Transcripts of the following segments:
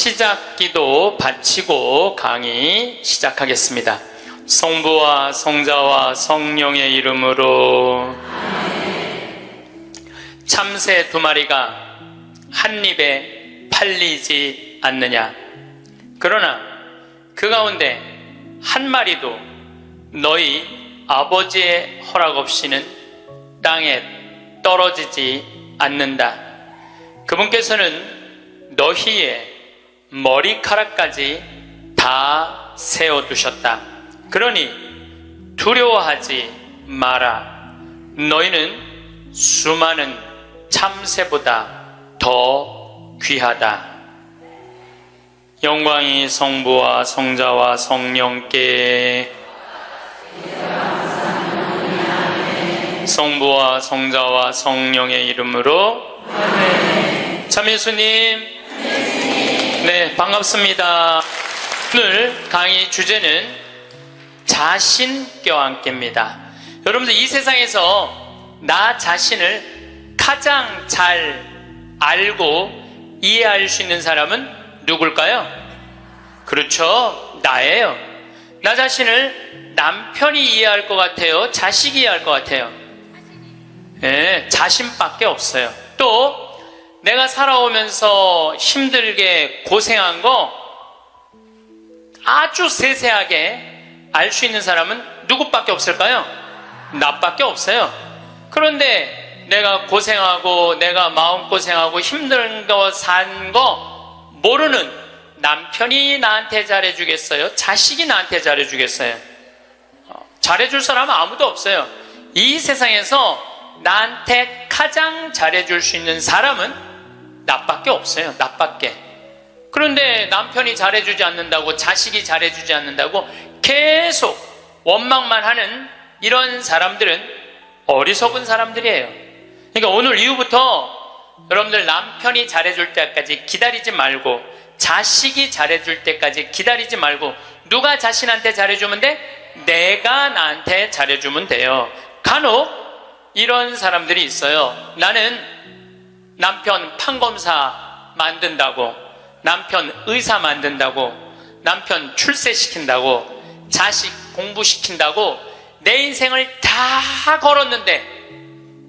시작기도 바치고 강의 시작하겠습니다. 성부와 성자와 성령의 이름으로. 참새 2마리가 한 입에 팔리지 않느냐. 그러나 그 가운데 한 마리도 너희 아버지의 허락 없이는 땅에 떨어지지 않는다. 그분께서는 너희의 머리카락까지 다 세워두셨다. 그러니 두려워하지 마라. 너희는 수많은 참새보다 더 귀하다. 영광이 성부와 성자와 성령께. 성부와 성자와 성령의 이름으로. 참 예수님. 네, 반갑습니다. 오늘 강의 주제는 자신 껴안기입니다. 여러분들, 이 세상에서 나 자신을 가장 잘 알고 이해할 수 있는 사람은 누굴까요? 그렇죠, 나예요. 나 자신을 남편이 이해할 것 같아요? 자식이 이해할 것 같아요? 네, 자신밖에 없어요. 또 내가 살아오면서 힘들게 고생한 거 아주 세세하게 알 수 있는 사람은 누구밖에 없을까요? 나밖에 없어요. 그런데 내가 고생하고 내가 마음고생하고 힘든 거 산 거 모르는 남편이 나한테 잘해주겠어요? 자식이 나한테 잘해주겠어요? 잘해줄 사람은 아무도 없어요. 이 세상에서 나한테 가장 잘해줄 수 있는 사람은 나밖에 없어요. 나밖에. 그런데 남편이 잘해주지 않는다고, 자식이 잘해주지 않는다고 계속 원망만 하는 이런 사람들은 어리석은 사람들이에요. 그러니까 오늘 이후부터 여러분들 남편이 잘해줄 때까지 기다리지 말고, 자식이 잘해줄 때까지 기다리지 말고, 누가 자신한테 잘해주면 돼? 내가 나한테 잘해주면 돼요. 간혹 이런 사람들이 있어요. 나는 남편 판검사 만든다고, 남편 의사 만든다고, 남편 출세시킨다고, 자식 공부시킨다고 내 인생을 다 걸었는데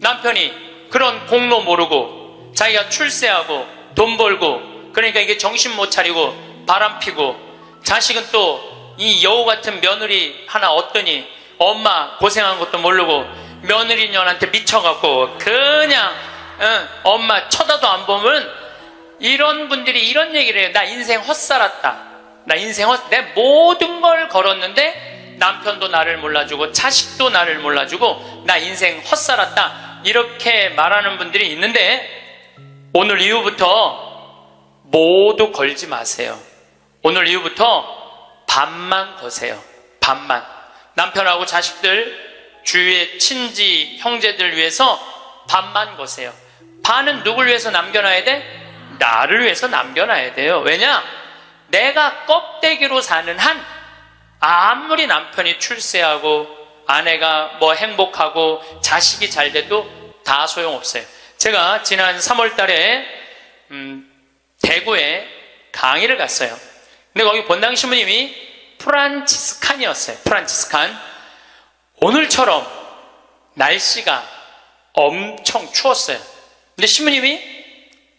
남편이 그런 공로 모르고 자기가 출세하고 돈 벌고, 그러니까 이게 정신 못 차리고 바람 피고, 자식은 또 이 여우 같은 며느리 하나 얻더니 엄마 고생한 것도 모르고 며느리년한테 미쳐갖고 그냥 엄마 쳐다도 안 보면, 이런 분들이 이런 얘기를 해요. 나 인생 헛살았다. 내 모든 걸 걸었는데 남편도 나를 몰라주고 자식도 나를 몰라주고 나 인생 헛살았다. 이렇게 말하는 분들이 있는데, 오늘 이후부터 모두 걸지 마세요. 오늘 이후부터 반만 거세요. 반만. 남편하고 자식들, 주위의 친지 형제들 위해서 반만 거세요. 반은 누굴 위해서 남겨놔야 돼? 나를 위해서 남겨놔야 돼요. 왜냐? 내가 껍데기로 사는 한, 아무리 남편이 출세하고 아내가 뭐 행복하고 자식이 잘 돼도 다 소용없어요. 제가 지난 3월 달에 대구에 강의를 갔어요. 근데 거기 본당 신부님이 프란치스칸이었어요. 프란치스칸. 오늘처럼 날씨가 엄청 추웠어요. 근데 신부님이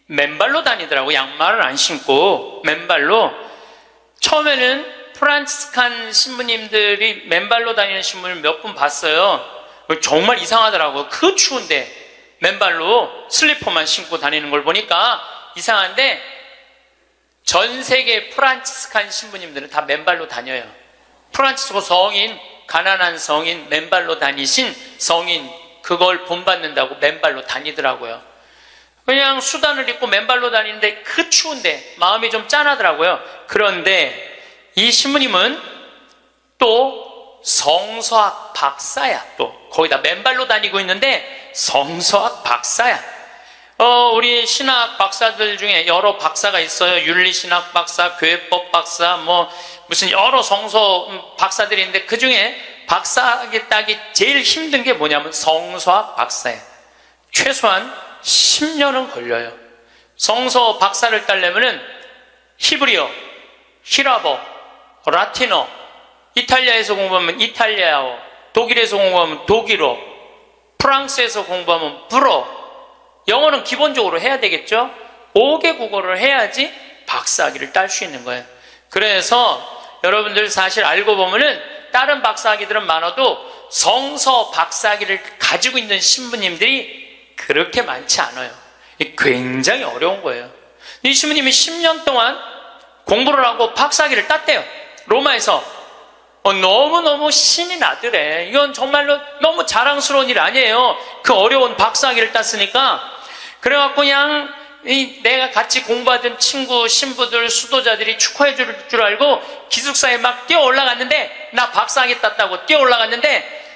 맨발로 다니더라고. 양말을 안 신고 맨발로. 처음에는 프란치스칸 신부님들이 맨발로 다니는 신부님을 몇 분 봤어요. 정말 이상하더라고요. 그 추운데 맨발로 슬리퍼만 신고 다니는 걸 보니까 이상한데, 전 세계 프란치스칸 신부님들은 다 맨발로 다녀요. 프란치스코 성인, 가난한 성인, 맨발로 다니신 성인, 그걸 본받는다고 맨발로 다니더라고요. 그냥 수단을 입고 맨발로 다니는데 그 추운데 마음이 좀 짠하더라고요. 그런데 이 신부님은 또 성서학 박사야. 또 거기다 맨발로 다니고 있는데 성서학 박사야. 우리 신학 박사들 중에 여러 박사가 있어요. 윤리신학 박사, 교회법 박사, 뭐 무슨 여러 성서 박사들이 있는데 그 중에 박사하기 따기 제일 힘든 게 뭐냐면 성서학 박사예요. 최소한 10년은 걸려요. 성서 박사를 따려면은 히브리어, 히라버, 라틴어, 이탈리아에서 공부하면 이탈리아어, 독일에서 공부하면 독일어, 프랑스에서 공부하면 불어, 영어는 기본적으로 해야 되겠죠? 5개 국어를 해야지 박사학위를 딸 수 있는 거예요. 그래서 여러분들 사실 알고 보면은 다른 박사학위들은 많아도 성서 박사학위를 가지고 있는 신부님들이 그렇게 많지 않아요. 굉장히 어려운 거예요. 이 신부님이 10년 동안 공부를 하고 박사학위를 땄대요. 로마에서. 너무너무 신이 나더래. 이건 정말로 너무 자랑스러운 일 아니에요. 그 어려운 박사학위를 땄으니까. 그래갖고 그냥 내가 같이 공부하던 친구, 신부들, 수도자들이 축하해 줄 줄 알고 기숙사에 막 뛰어 올라갔는데, 나 박사학위 땄다고 뛰어 올라갔는데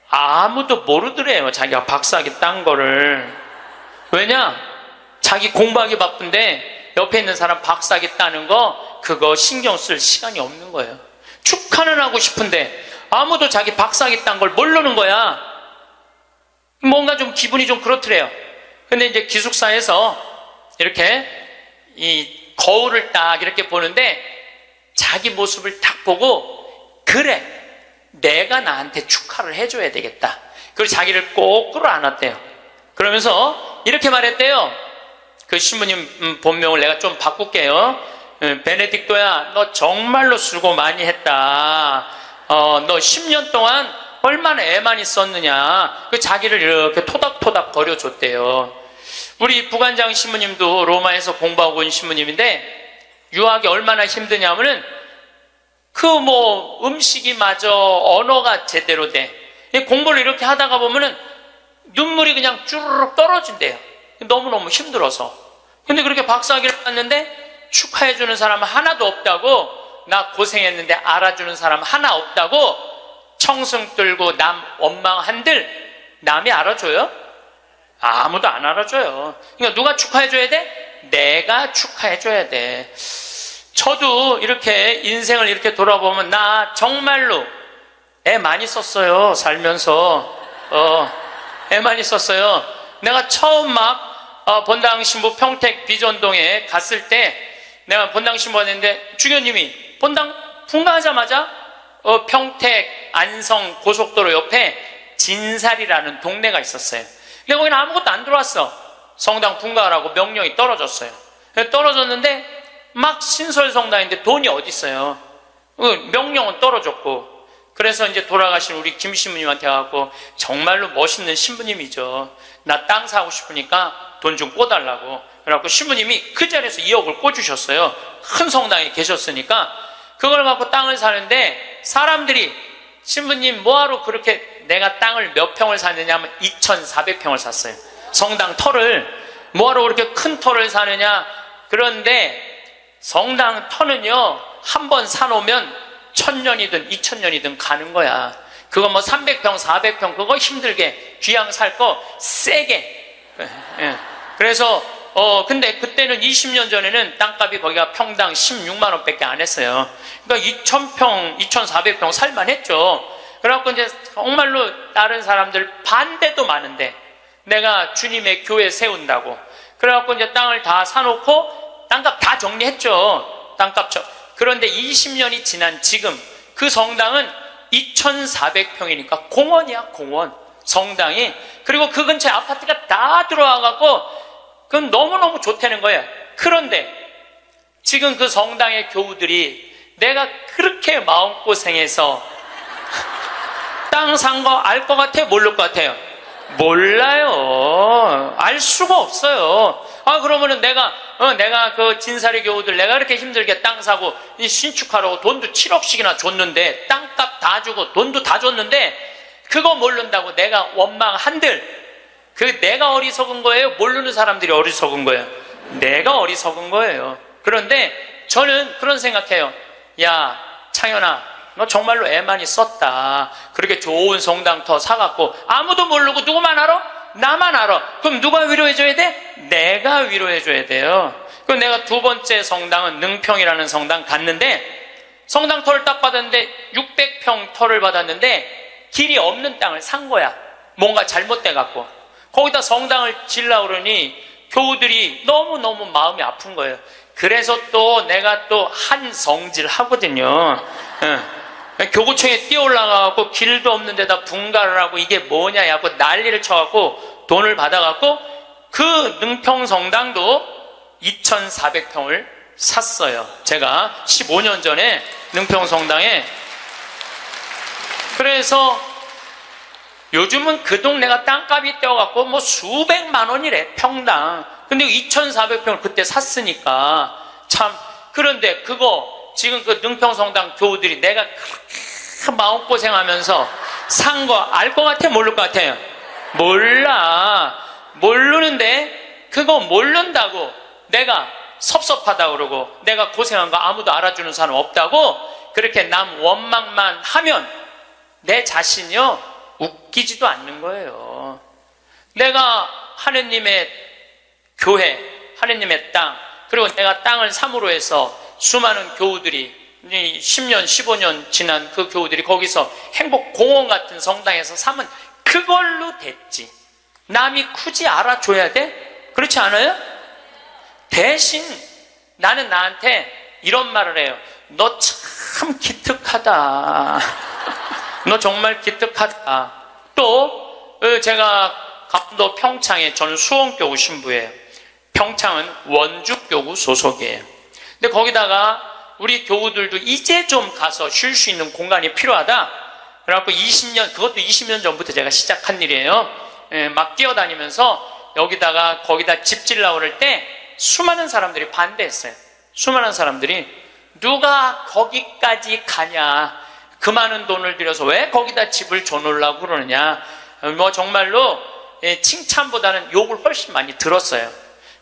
아무도 모르더래요. 자기가 박사학위 딴 거를. 왜냐? 자기 공부하기 바쁜데 옆에 있는 사람 박사학위 따는 거 그거 신경 쓸 시간이 없는 거예요. 축하는 하고 싶은데 아무도 자기 박사학위 딴 걸 모르는 거야. 뭔가 좀 기분이 좀 그렇더래요. 근데 이제 기숙사에서 이렇게 이 거울을 딱 이렇게 보는데 자기 모습을 딱 보고, 그래, 내가 나한테 축하를 해줘야 되겠다. 그리고 자기를 꼭 끌어안았대요. 그러면서 이렇게 말했대요. 그 신부님 본명을 내가 좀 바꿀게요. 베네딕토야, 너 정말로 수고 많이 했다. 너 10년 동안 얼마나 애 많이 썼느냐. 그 자기를 이렇게 토닥토닥 거려줬대요. 우리 부관장 신부님도 로마에서 공부하고 온 신부님인데 유학이 얼마나 힘드냐면은 음식이 마저 언어가 제대로 돼. 공부를 이렇게 하다가 보면은 눈물이 그냥 쭈르륵 떨어진대요. 너무너무 힘들어서. 근데 그렇게 박사학위를 땄는데 축하해주는 사람 하나도 없다고, 나 고생했는데 알아주는 사람 하나 없다고 청승 떨고 남 원망한들 남이 알아줘요? 아무도 안 알아줘요. 그러니까 누가 축하해줘야 돼? 내가 축하해줘야 돼. 저도 이렇게 인생을 이렇게 돌아보면 나 정말로 애 많이 썼어요. 살면서 애 많이 썼어요. 내가 처음 막 본당 신부 평택 비전동에 갔을 때 내가 본당 신부가 됐는데 주교님이 본당 분가하자마자 평택 안성 고속도로 옆에 진살이라는 동네가 있었어요. 근데 거기는 아무것도 안 들어왔어. 성당 분가하라고 명령이 떨어졌어요. 떨어졌는데 막 신설성당인데 돈이 어디 있어요. 명령은 떨어졌고. 그래서 이제 돌아가신 우리 김 신부님한테 가고, 정말로 멋있는 신부님이죠. 나 땅 사고 싶으니까 돈 좀 꿔달라고. 그래갖고 신부님이 그 자리에서 2억을 꿔주셨어요. 큰 성당에 계셨으니까. 그걸 갖고 땅을 사는데 사람들이 신부님 뭐하러 그렇게 내가 땅을 몇 평을 사느냐 하면 2,400평을 샀어요. 성당 터를. 뭐하러 그렇게 큰 터를 사느냐. 그런데 성당 터는요, 한 번 사놓으면 1000년이든 2000년이든 가는 거야. 그거 300평 400평 그거 힘들게 귀양 살 거 세게. 그래서 근데 그때는 20년 전에는 땅값이 거기가 평당 16만 원밖에 안 했어요. 그러니까 2000평 2400평 살만 했죠. 그래갖고 이제 정말로 다른 사람들 반대도 많은데 내가 주님의 교회 세운다고 그래갖고 이제 땅을 다 사놓고 땅값 다 정리했죠. 땅값 그런데 20년이 지난 지금 그 성당은 2400평이니까 공원이야, 공원. 성당이. 그리고 그 근처에 아파트가 다 들어와갖고 그건 너무너무 좋다는 거예요. 그런데 지금 그 성당의 교우들이 내가 그렇게 마음고생해서 땅 산 거 알 것 같아요? 모를 것 같아요? 몰라요. 알 수가 없어요. 그러면은 내가 그 진사리 교우들 내가 그렇게 힘들게 땅 사고 신축하라고 돈도 7억씩이나 줬는데, 땅값 다 주고 돈도 다 줬는데 그거 모른다고 내가 원망한들, 그 내가 어리석은 거예요? 모르는 사람들이 어리석은 거예요? 내가 어리석은 거예요. 그런데 저는 그런 생각해요. 야, 창현아, 너 정말로 애 많이 썼다. 그렇게 좋은 성당터 사갖고 아무도 모르고 누구만 알아? 나만 알아. 그럼 누가 위로해줘야 돼? 내가 위로해줘야 돼요. 그럼 내가 두 번째 성당은 능평이라는 성당 갔는데, 성당 터를 딱 받았는데 600평 터를 받았는데 길이 없는 땅을 산 거야. 뭔가 잘못돼갖고. 거기다 성당을 지으려고 그러니 교우들이 너무너무 마음이 아픈 거예요. 그래서 또 내가 또 한 성질 하거든요. 교구청에 뛰어 올라가고 길도 없는 데다 분가를 하고 이게 뭐냐 하고 난리를 쳐갖고 돈을 받아갖고 그 능평성당도 2,400평을 샀어요. 제가 15년 전에 능평성당에. 그래서 요즘은 그 동네가 땅값이 뛰어갖고 뭐 수백만 원이래 평당. 근데 2,400평을 그때 샀으니까 참. 그런데 그거 지금 그 능평성당 교우들이 내가 그렇게 마음고생하면서 산 거 알 것 같아? 모를 것 같아요? 몰라. 모르는데 그거 모른다고 내가 섭섭하다고 그러고 내가 고생한 거 아무도 알아주는 사람 없다고 그렇게 남 원망만 하면 내 자신이요 웃기지도 않는 거예요. 내가 하느님의 교회, 하느님의 땅, 그리고 내가 땅을 삼으로 해서 수많은 교우들이 10년, 15년 지난 그 교우들이 거기서 행복공원 같은 성당에서 삼은 그걸로 됐지. 남이 굳이 알아줘야 돼? 그렇지 않아요? 대신 나는 나한테 이런 말을 해요. 너 참 기특하다. 너 정말 기특하다. 또 제가 강원도 평창에 저는 수원교구 신부예요. 평창은 원주교구 소속이에요. 근데 거기다가 우리 교우들도 이제 좀 가서 쉴 수 있는 공간이 필요하다. 그래갖고 20년, 그것도 20년 전부터 제가 시작한 일이에요. 막 뛰어다니면서 여기다가 거기다 집 질라고 그럴 때 수많은 사람들이 반대했어요. 수많은 사람들이 누가 거기까지 가냐. 그 많은 돈을 들여서 왜 거기다 집을 줘놓으려고 그러느냐. 뭐 정말로 칭찬보다는 욕을 훨씬 많이 들었어요.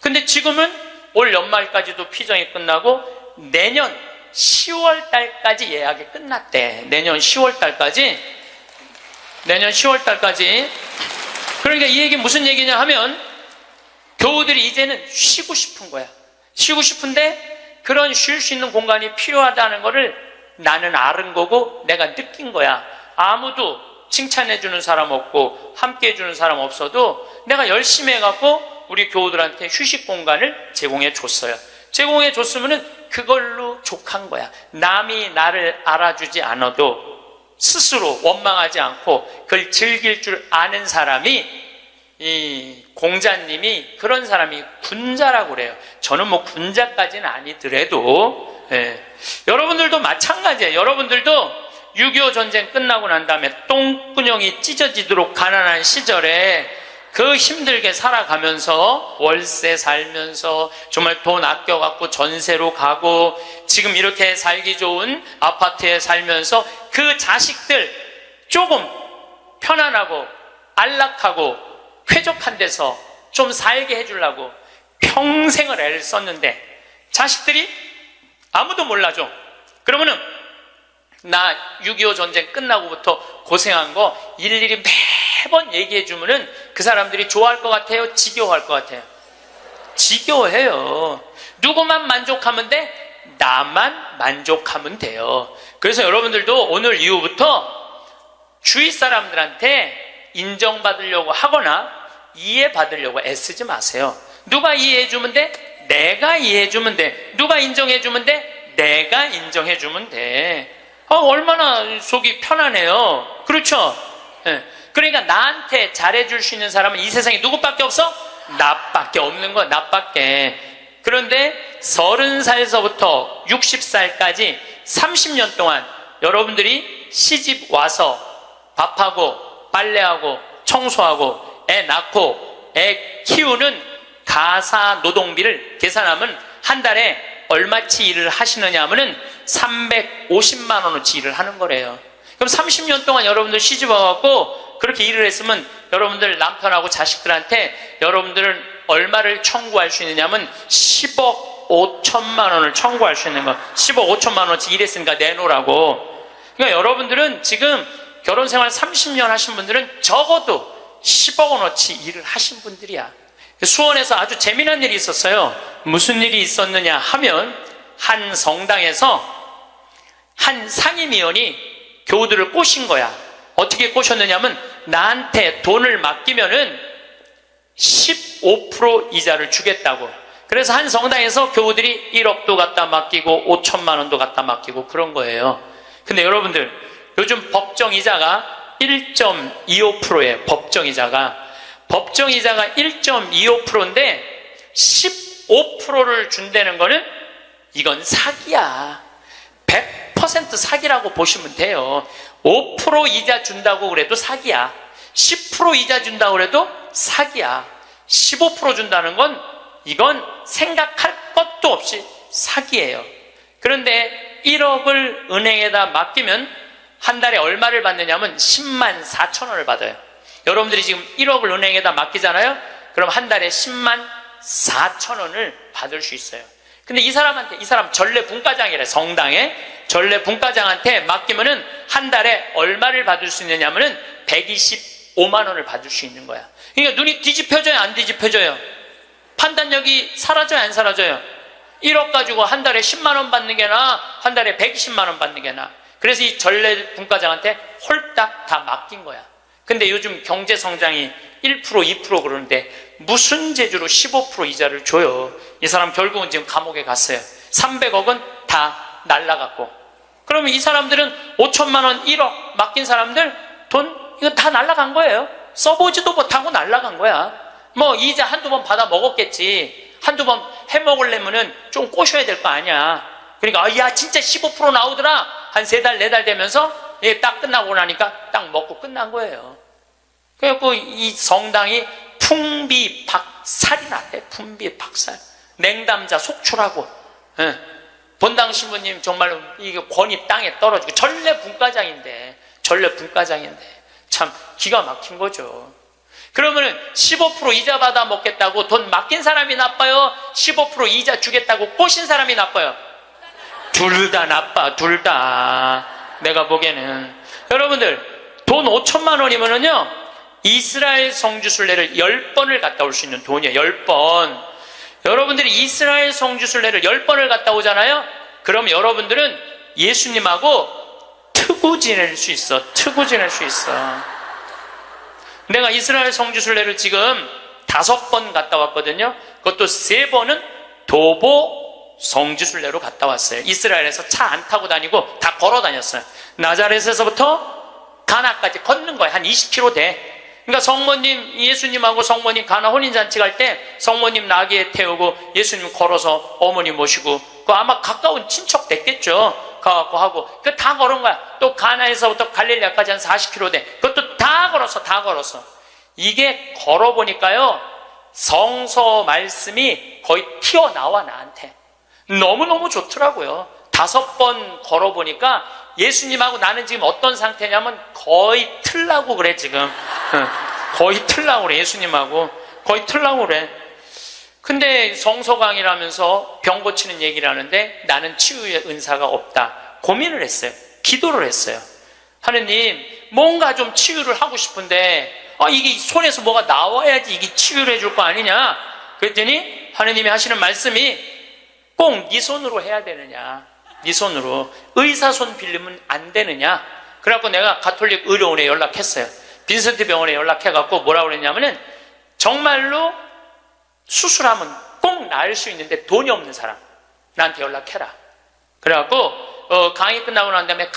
근데 지금은 올 연말까지도 피정이 끝나고 내년 10월 달까지 예약이 끝났대. 내년 10월 달까지. 그러니까 이 얘기 무슨 얘기냐 하면 교우들이 이제는 쉬고 싶은 거야. 쉬고 싶은데 그런 쉴 수 있는 공간이 필요하다는 거를 나는 아는 거고 내가 느낀 거야. 아무도 칭찬해주는 사람 없고 함께 해주는 사람 없어도 내가 열심히 해갖고 우리 교우들한테 휴식 공간을 제공해 줬어요. 제공해 줬으면은 그걸로 족한 거야. 남이 나를 알아주지 않아도 스스로 원망하지 않고 그걸 즐길 줄 아는 사람이 이 공자님이 그런 사람이 군자라고 그래요. 저는 뭐 군자까지는 아니더라도 여러분들도 마찬가지예요. 여러분들도 6.25 전쟁 끝나고 난 다음에 똥구녕이 찢어지도록 가난한 시절에 그 힘들게 살아가면서 월세 살면서 정말 돈 아껴갖고 전세로 가고 지금 이렇게 살기 좋은 아파트에 살면서 그 자식들 조금 편안하고 안락하고 쾌적한 데서 좀 살게 해주려고 평생을 애를 썼는데 자식들이 아무도 몰라줘. 그러면은 나 6.25 전쟁 끝나고부터 고생한 거 일일이 매번 얘기해 주면은 그 사람들이 좋아할 것 같아요? 지겨워할 것 같아요? 지겨워해요. 누구만 만족하면 돼? 나만 만족하면 돼요. 그래서 여러분들도 오늘 이후부터 주위 사람들한테 인정받으려고 하거나 이해받으려고 애쓰지 마세요. 누가 이해해주면 돼? 내가 이해해주면 돼. 누가 인정해주면 돼? 내가 인정해주면 돼. 얼마나 속이 편하네요. 그렇죠? 네. 그러니까 나한테 잘해줄 수 있는 사람은 이 세상에 누구밖에 없어? 나밖에 없는 거야. 나밖에. 그런데 30살서부터 60살까지 30년 동안 여러분들이 시집 와서 밥하고 빨래하고 청소하고 애 낳고 애 키우는 가사 노동비를 계산하면 한 달에 얼마치 일을 하시느냐 하면은 350만 원어치 일을 하는 거래요. 그럼 30년 동안 여러분들 시집 와갖고 그렇게 일을 했으면 여러분들 남편하고 자식들한테 여러분들은 얼마를 청구할 수 있느냐 하면 10억 5천만 원을 청구할 수 있는 거. 10억 5천만 원어치 일했으니까 내놓으라고. 그러니까 여러분들은 지금 결혼생활 30년 하신 분들은 적어도 10억 원어치 일을 하신 분들이야. 수원에서 아주 재미난 일이 있었어요. 무슨 일이 있었느냐 하면 한 성당에서 한 상임위원이 교우들을 꼬신 거야. 어떻게 꼬셨느냐면 나한테 돈을 맡기면은 15% 이자를 주겠다고. 그래서 한 성당에서 교우들이 1억도 갖다 맡기고 5천만 원도 갖다 맡기고 그런 거예요. 근데 여러분들, 요즘 법정이자가 1.25%예요. 법정이자가 1.25%인데 15%를 준다는 거는 이건 사기야. 100% 사기라고 보시면 돼요. 5% 이자 준다고 그래도 사기야. 10% 이자 준다고 그래도 사기야. 15% 준다는 건 이건 생각할 것도 없이 사기예요. 그런데 1억을 은행에다 맡기면 한 달에 얼마를 받느냐면 10만 4천 원을 받아요. 여러분들이 지금 1억을 은행에다 맡기잖아요. 그럼 한 달에 10만 4천 원을 받을 수 있어요. 근데 이 사람 전례 분과장이래. 성당에 전례 분과장한테 맡기면은 한 달에 얼마를 받을 수 있느냐면은 125만 원을 받을 수 있는 거야. 그러니까 눈이 뒤집혀져요, 안 뒤집혀져요? 판단력이 사라져요, 안 사라져요? 1억 가지고 한 달에 10만 원 받는 게 나아, 한 달에 120만 원 받는 게 나아. 그래서 이 전례 분과장한테 홀딱 다 맡긴 거야. 근데 요즘 경제 성장이 1%, 2% 그러는데 무슨 재주로 15% 이자를 줘요? 이 사람 결국은 지금 감옥에 갔어요. 300억은 다 날라갔고. 그러면 이 사람들은 5천만 원, 1억 맡긴 사람들 돈 이거 다 날라간 거예요. 써보지도 못하고 날라간 거야. 뭐 이자 한두 번 받아 먹었겠지. 한두 번 해먹으려면은 좀 꼬셔야 될 거 아니야. 그러니까 야 진짜 15% 나오더라. 한 3달, 4달 되면서 딱 끝나고 나니까 딱 먹고 끝난 거예요. 그래갖고 이 성당이 풍비박살이 났대. 풍비박살. 냉담자 속출하고. 예. 본당 신부님 정말로 이게 권위 땅에 떨어지고 전례 분과장인데 참 기가 막힌 거죠. 그러면 15% 이자 받아 먹겠다고 돈 맡긴 사람이 나빠요? 15% 이자 주겠다고 꼬신 사람이 나빠요? 둘 다 나빠, 둘 다. 내가 보기에는. 여러분들, 돈 5천만 원이면은요, 이스라엘 성지순례를 10번을 갔다 올 수 있는 돈이에요. 10번. 여러분들이 이스라엘 성지순례를 10번을 갔다 오잖아요? 그럼 여러분들은 예수님하고 트고 지낼 수 있어. 트고 지낼 수 있어. 내가 이스라엘 성지순례를 지금 5번 갔다 왔거든요. 그것도 3번은 도보 성지순례로 갔다 왔어요. 이스라엘에서 차 안 타고 다니고 다 걸어 다녔어요. 나자렛에서부터 가나까지 걷는 거예요. 한 20km 돼. 그러니까 성모님, 예수님하고 성모님 가나 혼인잔치 갈 때 성모님 나귀에 태우고 예수님 걸어서 어머니 모시고 그 아마 가까운 친척 됐겠죠. 가갖고 하고 그 다 걸은 거야. 또 가나에서부터 갈릴리아까지 한 40km 돼. 그것도 다 걸었어. 이게 걸어보니까요 성서 말씀이 거의 튀어나와 나한테. 너무너무 좋더라고요. 5번 걸어보니까 예수님하고 나는 지금 어떤 상태냐면 거의 틀라고 그래 지금. 거의 틀라고 그래. 예수님하고 거의 틀라고 그래. 근데 성서 강의라면서 병 고치는 얘기를 하는데 나는 치유의 은사가 없다. 고민을 했어요. 기도를 했어요. 하느님 뭔가 좀 치유를 하고 싶은데 이게 손에서 뭐가 나와야지 이게 치유를 해줄 거 아니냐. 그랬더니 하느님이 하시는 말씀이 꼭 네 손으로 해야 되느냐. 네 손으로. 의사 손 빌리면 안 되느냐. 그래갖고 내가 가톨릭 의료원에 연락했어요. 빈센트 병원에 연락해갖고 뭐라고 그랬냐면은 정말로 수술하면 꼭 나을 수 있는데 돈이 없는 사람 나한테 연락해라. 그래갖고 강의 끝나고 난 다음에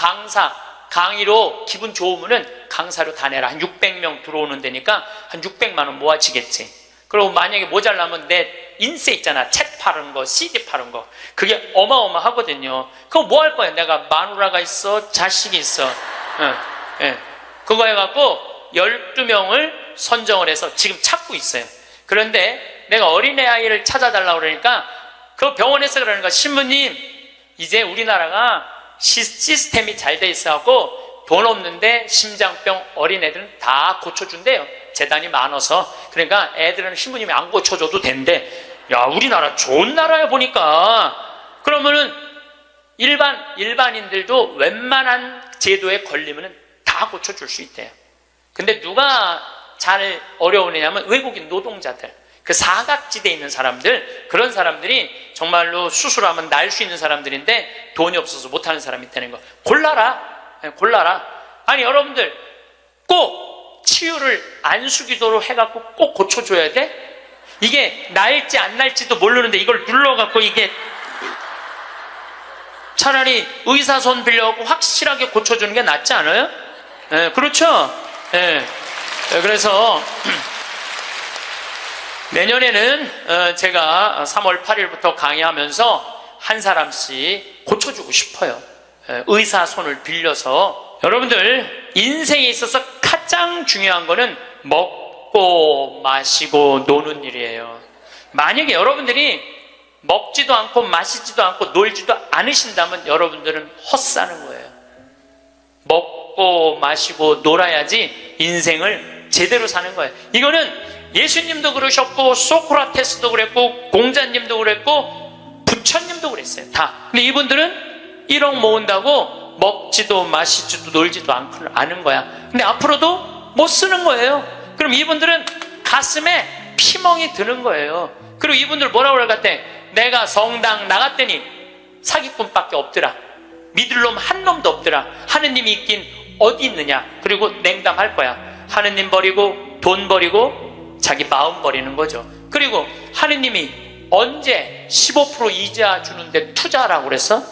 강의로 기분 좋으면은 강사로 다 내라. 한 600명 들어오는 데니까 한 600만 원 모아지겠지. 그리고 만약에 모자라면 내 인쇄 있잖아. 책 파는 거, CD 파는 거. 그게 어마어마하거든요. 그거 뭐 할 거야? 내가 마누라가 있어, 자식이 있어. 그거 해갖고 12명을 선정을 해서 지금 찾고 있어요. 그런데 내가 어린애 아이를 찾아달라고 그러니까 그 병원에서 그러는 거야. 신부님, 이제 우리나라가 시스템이 잘 돼 있어갖고 돈 없는데 심장병 어린애들은 다 고쳐준대요. 재단이 많아서. 그러니까 애들은 신부님이 안 고쳐줘도 된대. 야, 우리나라 좋은 나라야 보니까. 그러면은 일반인들도 웬만한 제도에 걸리면은 다 고쳐줄 수 있대요. 근데 누가 잘 어려우냐면 외국인 노동자들. 그 사각지대에 있는 사람들, 그런 사람들이 정말로 수술하면 나을 수 있는 사람들인데 돈이 없어서 못하는 사람이 되는 거. 골라라. 아니, 여러분들 꼭 치유를 안수기도로 해갖고 꼭 고쳐줘야 돼? 이게 날지 안 날지도 모르는데 이걸 눌러갖고 이게 차라리 의사 손 빌려갖고 확실하게 고쳐주는 게 낫지 않아요? 예, 그렇죠? 예. 그래서 내년에는 제가 3월 8일부터 강의하면서 한 사람씩 고쳐주고 싶어요. 의사 손을 빌려서. 여러분들, 인생에 있어서 가장 중요한 거는 먹고 마시고 노는 일이에요. 만약에 여러분들이 먹지도 않고 마시지도 않고 놀지도 않으신다면 여러분들은 헛사는 거예요. 먹고 마시고 놀아야지 인생을 제대로 사는 거예요. 이거는 예수님도 그러셨고 소크라테스도 그랬고 공자님도 그랬고 부처님도 그랬어요. 다. 근데 이분들은 1억 모은다고 먹지도 마시지도 놀지도 않은 거야. 근데 앞으로도 못 쓰는 거예요. 그럼 이분들은 가슴에 피멍이 드는 거예요. 그리고 이분들 뭐라고 그럴 것 같아? 내가 성당 나갔더니 사기꾼밖에 없더라. 믿을 놈 한 놈도 없더라. 하느님이 있긴 어디 있느냐. 그리고 냉담할 거야. 하느님 버리고 돈 버리고 자기 마음 버리는 거죠. 그리고 하느님이 언제 15% 이자 주는데 투자하라고 그랬어?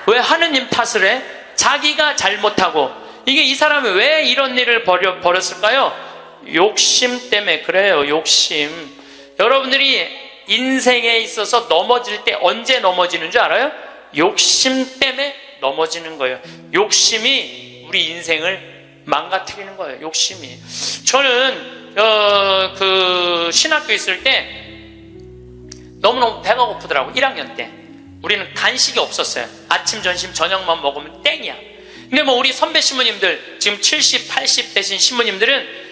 왜 하느님 탓을 해? 자기가 잘못하고. 이게 이 사람이 왜 이런 일을 벌였을까요? 욕심 때문에 그래요. 욕심. 여러분들이 인생에 있어서 넘어질 때 언제 넘어지는 줄 알아요? 욕심 때문에 넘어지는 거예요. 욕심이 우리 인생을 망가뜨리는 거예요. 욕심이. 저는 신학교 있을 때 너무너무 배가 고프더라고. 1학년 때 우리는 간식이 없었어요. 아침, 점심, 저녁만 먹으면 땡이야. 근데 뭐 우리 선배 신부님들, 지금 70, 80 되신 신부님들은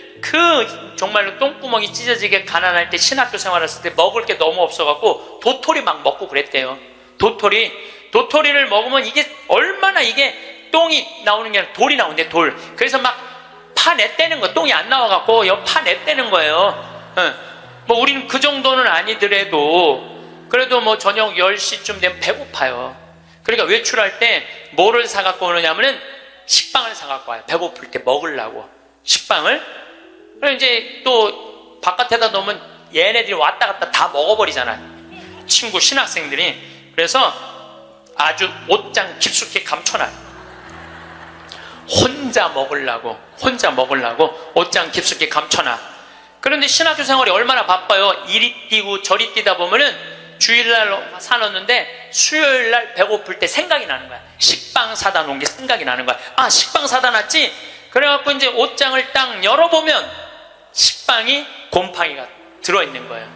정말로 똥구멍이 찢어지게 가난할 때 신학교 생활했을 때 먹을 게 너무 없어갖고 도토리 막 먹고 그랬대요. 도토리를 먹으면 이게 얼마나 이게 똥이 나오는 게 아니라 돌이 나오는데 돌. 그래서 막 파냈대는 거. 똥이 안 나와갖고 파냈대는 거예요. 뭐 우리는 그 정도는 아니더라도 그래도 뭐 저녁 10시쯤 되면 배고파요. 그러니까 외출할 때 뭐를 사갖고 오느냐면은 식빵을 사갖고 와요. 배고플 때 먹으려고 식빵을. 그럼 이제 또 바깥에다 놓으면 얘네들이 왔다 갔다 다 먹어버리잖아요. 친구 신학생들이. 그래서 아주 옷장 깊숙이 감춰놔요. 혼자 먹으려고 옷장 깊숙이 감춰놔. 그런데 신학교 생활이 얼마나 바빠요. 이리 뛰고 저리 뛰다 보면은 주일날 사놓는데 수요일날 배고플 때 생각이 나는 거야. 식빵 사다 놓은 게 생각이 나는 거야. 아, 식빵 사다 놨지? 그래갖고 이제 옷장을 딱 열어보면 식빵이 곰팡이가 들어있는 거예요.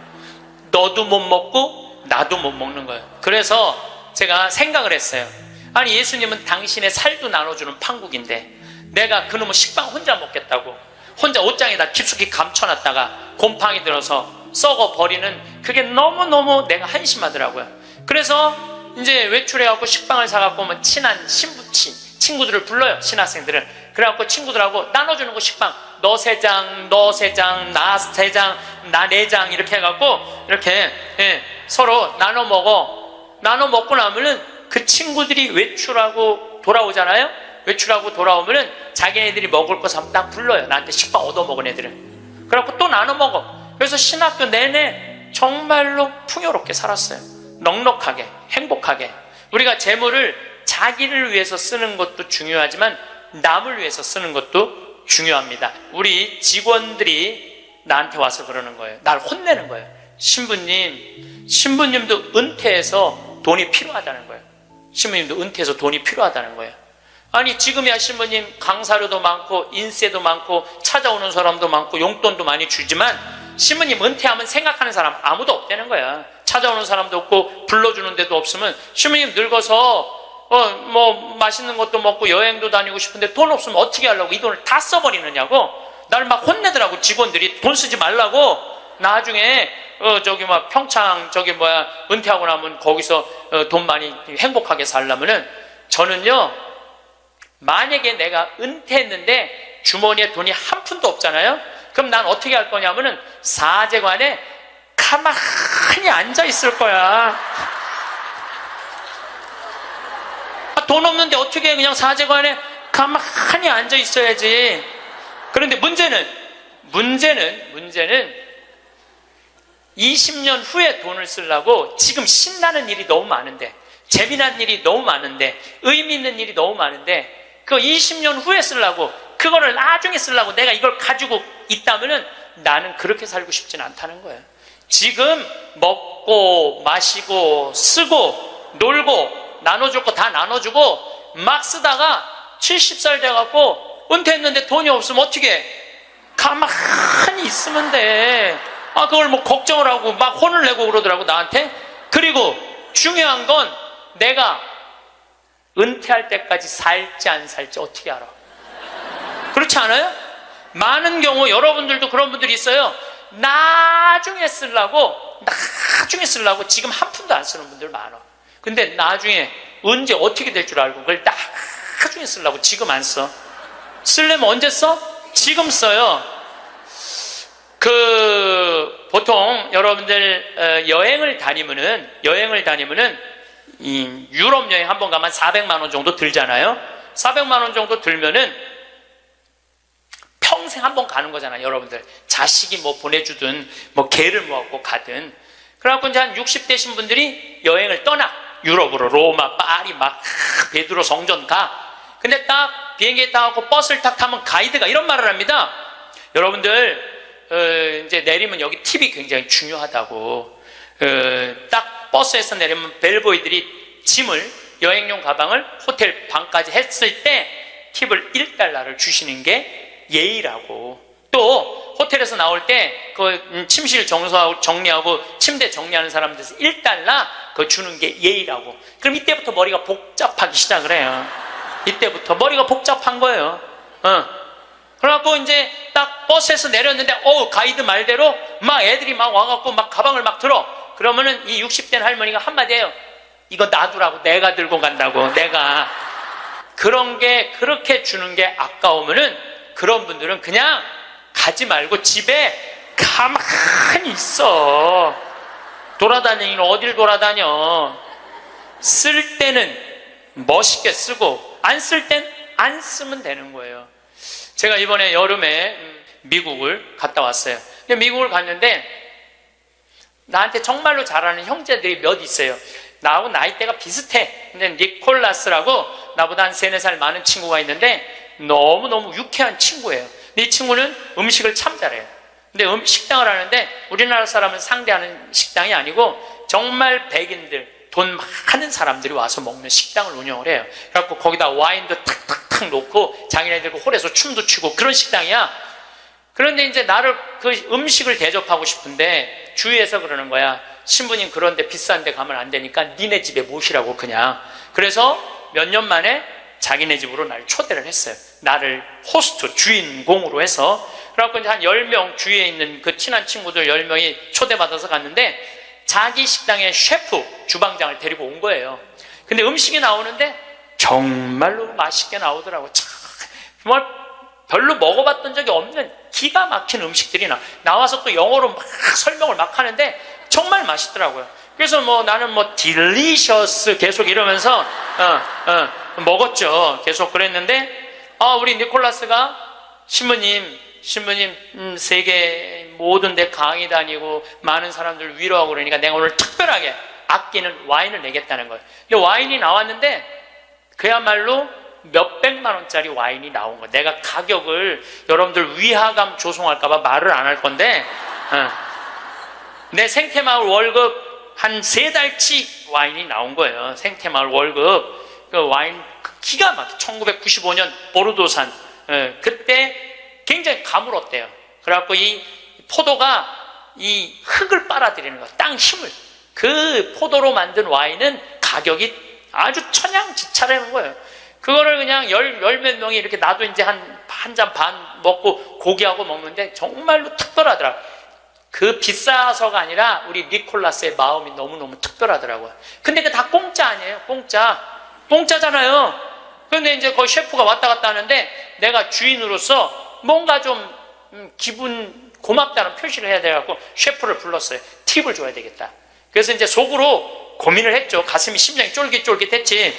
너도 못 먹고 나도 못 먹는 거예요. 그래서 제가 생각을 했어요. 아니, 예수님은 당신의 살도 나눠주는 판국인데 내가 그놈의 식빵 혼자 먹겠다고 혼자 옷장에다 깊숙이 감춰놨다가 곰팡이 들어서 썩어버리는 그게 너무너무 내가 한심하더라고요. 그래서 이제 외출해갖고 식빵을 사갖고 오면 친한 친구들을 불러요. 신학생들은. 그래갖고 친구들하고 나눠주는 거 식빵. 너 3장, 나 3장, 나 4장 이렇게 해갖고 이렇게 서로 나눠 먹어. 나눠 먹고 나면은 그 친구들이 외출하고 돌아오잖아요. 외출하고 돌아오면은 자기네들이 먹을 거 사면 딱 불러요. 나한테 식빵 얻어먹은 애들은. 그래갖고 또 나눠 먹어. 그래서 신학교 내내 정말로 풍요롭게 살았어요. 넉넉하게, 행복하게. 우리가 재물을 자기를 위해서 쓰는 것도 중요하지만 남을 위해서 쓰는 것도 중요합니다. 우리 직원들이 나한테 와서 그러는 거예요. 날 혼내는 거예요. 신부님도 은퇴해서 돈이 필요하다는 거예요. 신부님도 은퇴해서 돈이 필요하다는 거예요. 아니, 지금이야 신부님 강사료도 많고 인세도 많고 찾아오는 사람도 많고 용돈도 많이 주지만 신부님 은퇴하면 생각하는 사람 아무도 없다는 거야. 찾아오는 사람도 없고 불러주는 데도 없으면 신부님 늙어서 뭐 맛있는 것도 먹고 여행도 다니고 싶은데 돈 없으면 어떻게 하려고 이 돈을 다 써버리느냐고 날 막 혼내더라고. 직원들이 돈 쓰지 말라고. 나중에 평창 은퇴하고 나면 거기서 돈 많이 행복하게 살려면은 저는요, 만약에 내가 은퇴했는데 주머니에 돈이 한 푼도 없잖아요. 그럼 난 어떻게 할 거냐면은 사제관에 가만히 앉아 있을 거야. 돈 없는데 어떻게 그냥 사제관에 가만히 앉아 있어야지. 그런데 문제는 20년 후에 돈을 쓰려고 지금 신나는 일이 너무 많은데, 재미난 일이 너무 많은데, 의미 있는 일이 너무 많은데, 그거 20년 후에 쓰려고, 그거를 나중에 쓰려고 내가 이걸 가지고 있다면은 나는 그렇게 살고 싶지는 않다는 거예요. 지금 먹고 마시고 쓰고 놀고 나눠줄 거 다 나눠주고 막 쓰다가 70살 돼갖고 은퇴했는데 돈이 없으면 어떻게 해? 가만히 있으면 돼. 그걸 뭐 걱정을 하고 막 혼을 내고 그러더라고 나한테. 그리고 중요한 건 내가 은퇴할 때까지 살지 안 살지 어떻게 알아? 그렇지 않아요? 많은 경우 여러분들도 그런 분들이 있어요. 나중에 쓰려고 지금 한 푼도 안 쓰는 분들 많아. 근데 나중에 언제 어떻게 될 줄 알고 그걸 나중에 쓰려고 지금 안 써. 쓰려면 언제 써? 지금 써요. 보통 여러분들 여행을 다니면은 이 유럽 여행 한 번 가면 400만 원 정도 들잖아요. 400만 원 정도 들면은 평생 한 번 가는 거잖아요, 여러분들. 자식이 뭐 보내주든, 뭐 개를 모아고 가든. 그래갖고 이제 한 60대신 분들이 여행을 떠나. 유럽으로, 로마, 파리, 막, 베드로 성전 가. 근데 딱 비행기에 타고 버스를 딱 타면 가이드가 이런 말을 합니다. 여러분들, 이제 내리면 여기 팁이 굉장히 중요하다고. 딱 버스에서 내리면 벨보이들이 짐을, 여행용 가방을 호텔 방까지 했을 때 팁을 1달러를 주시는 게 예의라고. 또 호텔에서 나올 때 그 침실 정리하고 침대 정리하는 사람들에서 1달러 그거 주는 게 예의라고. 그럼 이때부터 머리가 복잡하기 시작을 해요. 이때부터 머리가 복잡한 거예요. 그래갖고 이제 딱 버스에서 내렸는데 가이드 말대로 막 애들이 막 와갖고 막 가방을 막 들어. 그러면은 이 60대 할머니가 한마디 해요. 이거 놔두라고. 내가 들고 간다고. 내가. 그런 게 그렇게 주는 게 아까우면은 그런 분들은 그냥 가지 말고 집에 가만히 있어. 돌아다니긴 어딜 돌아다녀. 쓸 때는 멋있게 쓰고 안 쓸 땐 안 쓰면 되는 거예요. 제가 이번에 여름에 미국을 갔다 왔어요. 근데 미국을 갔는데 나한테 정말로 잘하는 형제들이 몇 있어요. 나하고 나이대가 비슷해. 근데 니콜라스라고 나보다 한 3-4살 많은 친구가 있는데 너무너무 유쾌한 친구예요. 이 친구는 음식을 참 잘해요. 근데 식당을 하는데 우리나라 사람은 상대하는 식당이 아니고 정말 백인들, 돈 많은 사람들이 와서 먹는 식당을 운영을 해요. 그래갖고 거기다 와인도 탁탁탁 놓고 장인애들고 홀에서 춤도 추고 그런 식당이야. 그런데 이제 나를 그 음식을 대접하고 싶은데 주위에서 그러는 거야. 신부님 그런데 비싼 데 가면 안 되니까 니네 집에 모시라고 그냥. 그래서 몇 년 만에 자기네 집으로 날 초대를 했어요. 나를 호스트, 주인공으로 해서. 그래갖고 이제 한 10명, 주위에 있는 그 친한 친구들 10명이 초대받아서 갔는데 자기 식당의 셰프, 주방장을 데리고 온 거예요. 근데 음식이 나오는데 정말로 맛있게 나오더라고. 정말 별로 먹어봤던 적이 없는 기가 막힌 음식들이 나와서 또 영어로 막 설명을 막 하는데 정말 맛있더라고요. 그래서 뭐 나는 뭐 딜리셔스 계속 이러면서 먹었죠. 계속 그랬는데 우리 니콜라스가 신부님 세계 모든 데 강의 다니고 많은 사람들 위로하고 그러니까 내가 오늘 특별하게 아끼는 와인을 내겠다는 거예요. 근데 와인이 나왔는데 그야말로 몇백만 원짜리 와인이 나온 거예요. 내가 가격을 여러분들 위화감 조성할까봐 말을 안 할 건데 내 생태마을 월급 한 3달치 와인이 나온 거예요. 생태마을 월급. 그 와인 기가 막혀. 1995년 보르도산. 그때 굉장히 가물었대요. 그래갖고 이 포도가 이 흙을 빨아들이는 거야. 땅 힘을. 그 포도로 만든 와인은 가격이 아주 천양지차라는 거예요. 그거를 그냥 열몇 명이 이렇게 나도 이제 한 잔 반 먹고 고기하고 먹는데 정말로 특별하더라. 그 비싸서가 아니라 우리 니콜라스의 마음이 너무너무 특별하더라고요. 근데 그 다 공짜 아니에요. 공짜잖아요. 그런데 이제 거기 셰프가 왔다 갔다 하는데 내가 주인으로서 뭔가 좀 기분 고맙다는 표시를 해야 돼갖고 셰프를 불렀어요. 팁을 줘야 되겠다. 그래서 이제 속으로 고민을 했죠. 가슴이 심장이 쫄깃쫄깃했지.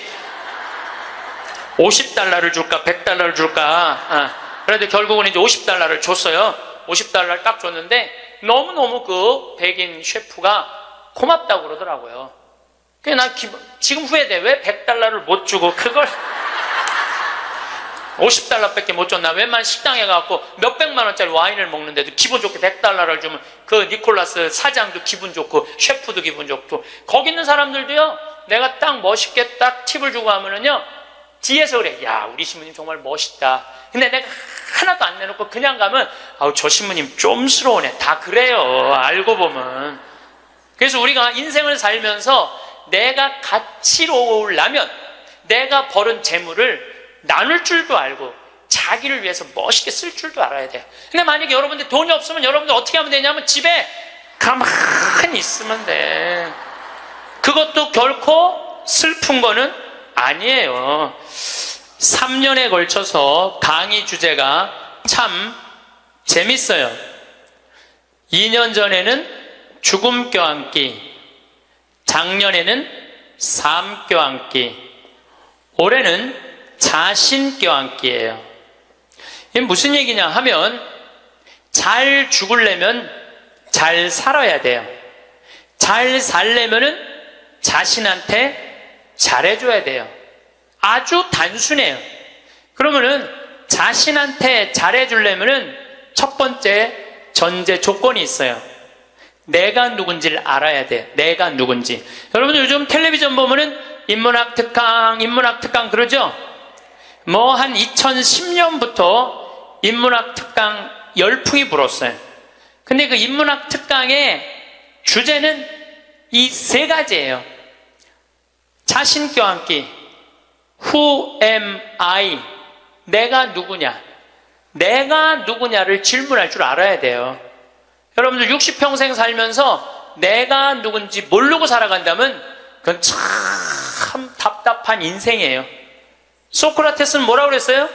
50달러를 줄까 100달러를 줄까. 그래도 결국은 이제 50달러를 줬어요. 50달러를 딱 줬는데 너무너무 그 백인 셰프가 고맙다고 그러더라고요. 그래서 난 지금 후회돼. 왜 100달러를 못 주고 그걸 50달러밖에 못 줬나? 웬만한 식당에 가고 몇백만 원짜리 와인을 먹는데도 기분 좋게 100달러를 주면 그 니콜라스 사장도 기분 좋고 셰프도 기분 좋고 거기 있는 사람들도요, 내가 딱 멋있게 딱 팁을 주고 하면은요, 뒤에서 그래. 야, 우리 신부님 정말 멋있다. 근데 내가 하나도 안 내놓고 그냥 가면 아우, 저 신부님 좀스러우네. 다 그래요. 알고 보면. 그래서 우리가 인생을 살면서 내가 가치로우려면 내가 벌은 재물을 나눌 줄도 알고 자기를 위해서 멋있게 쓸 줄도 알아야 돼. 근데 만약에 여러분들 돈이 없으면 여러분들 어떻게 하면 되냐면 집에 가만히 있으면 돼. 그것도 결코 슬픈 거는 아니에요. 3년에 걸쳐서 강의 주제가 참 재밌어요. 2년 전에는 죽음 껴안기, 작년에는 삶 껴안기, 올해는 자신 껴안기예요. 이게 무슨 얘기냐 하면 잘 죽으려면 잘 살아야 돼요. 잘 살려면은 자신한테 잘해줘야 돼요. 아주 단순해요. 그러면은 자신한테 잘해주려면은 첫 번째 전제 조건이 있어요. 내가 누군지를 알아야 돼. 내가 누군지. 여러분 요즘 텔레비전 보면은 인문학 특강 그러죠? 뭐 한 2010년부터 인문학 특강 열풍이 불었어요. 근데 그 인문학 특강의 주제는 이 세 가지예요. 자신 껴안기, Who am I? 내가 누구냐? 내가 누구냐를 질문할 줄 알아야 돼요. 여러분들 60평생 살면서 내가 누군지 모르고 살아간다면 그건 참 답답한 인생이에요. 소크라테스는 뭐라고 그랬어요?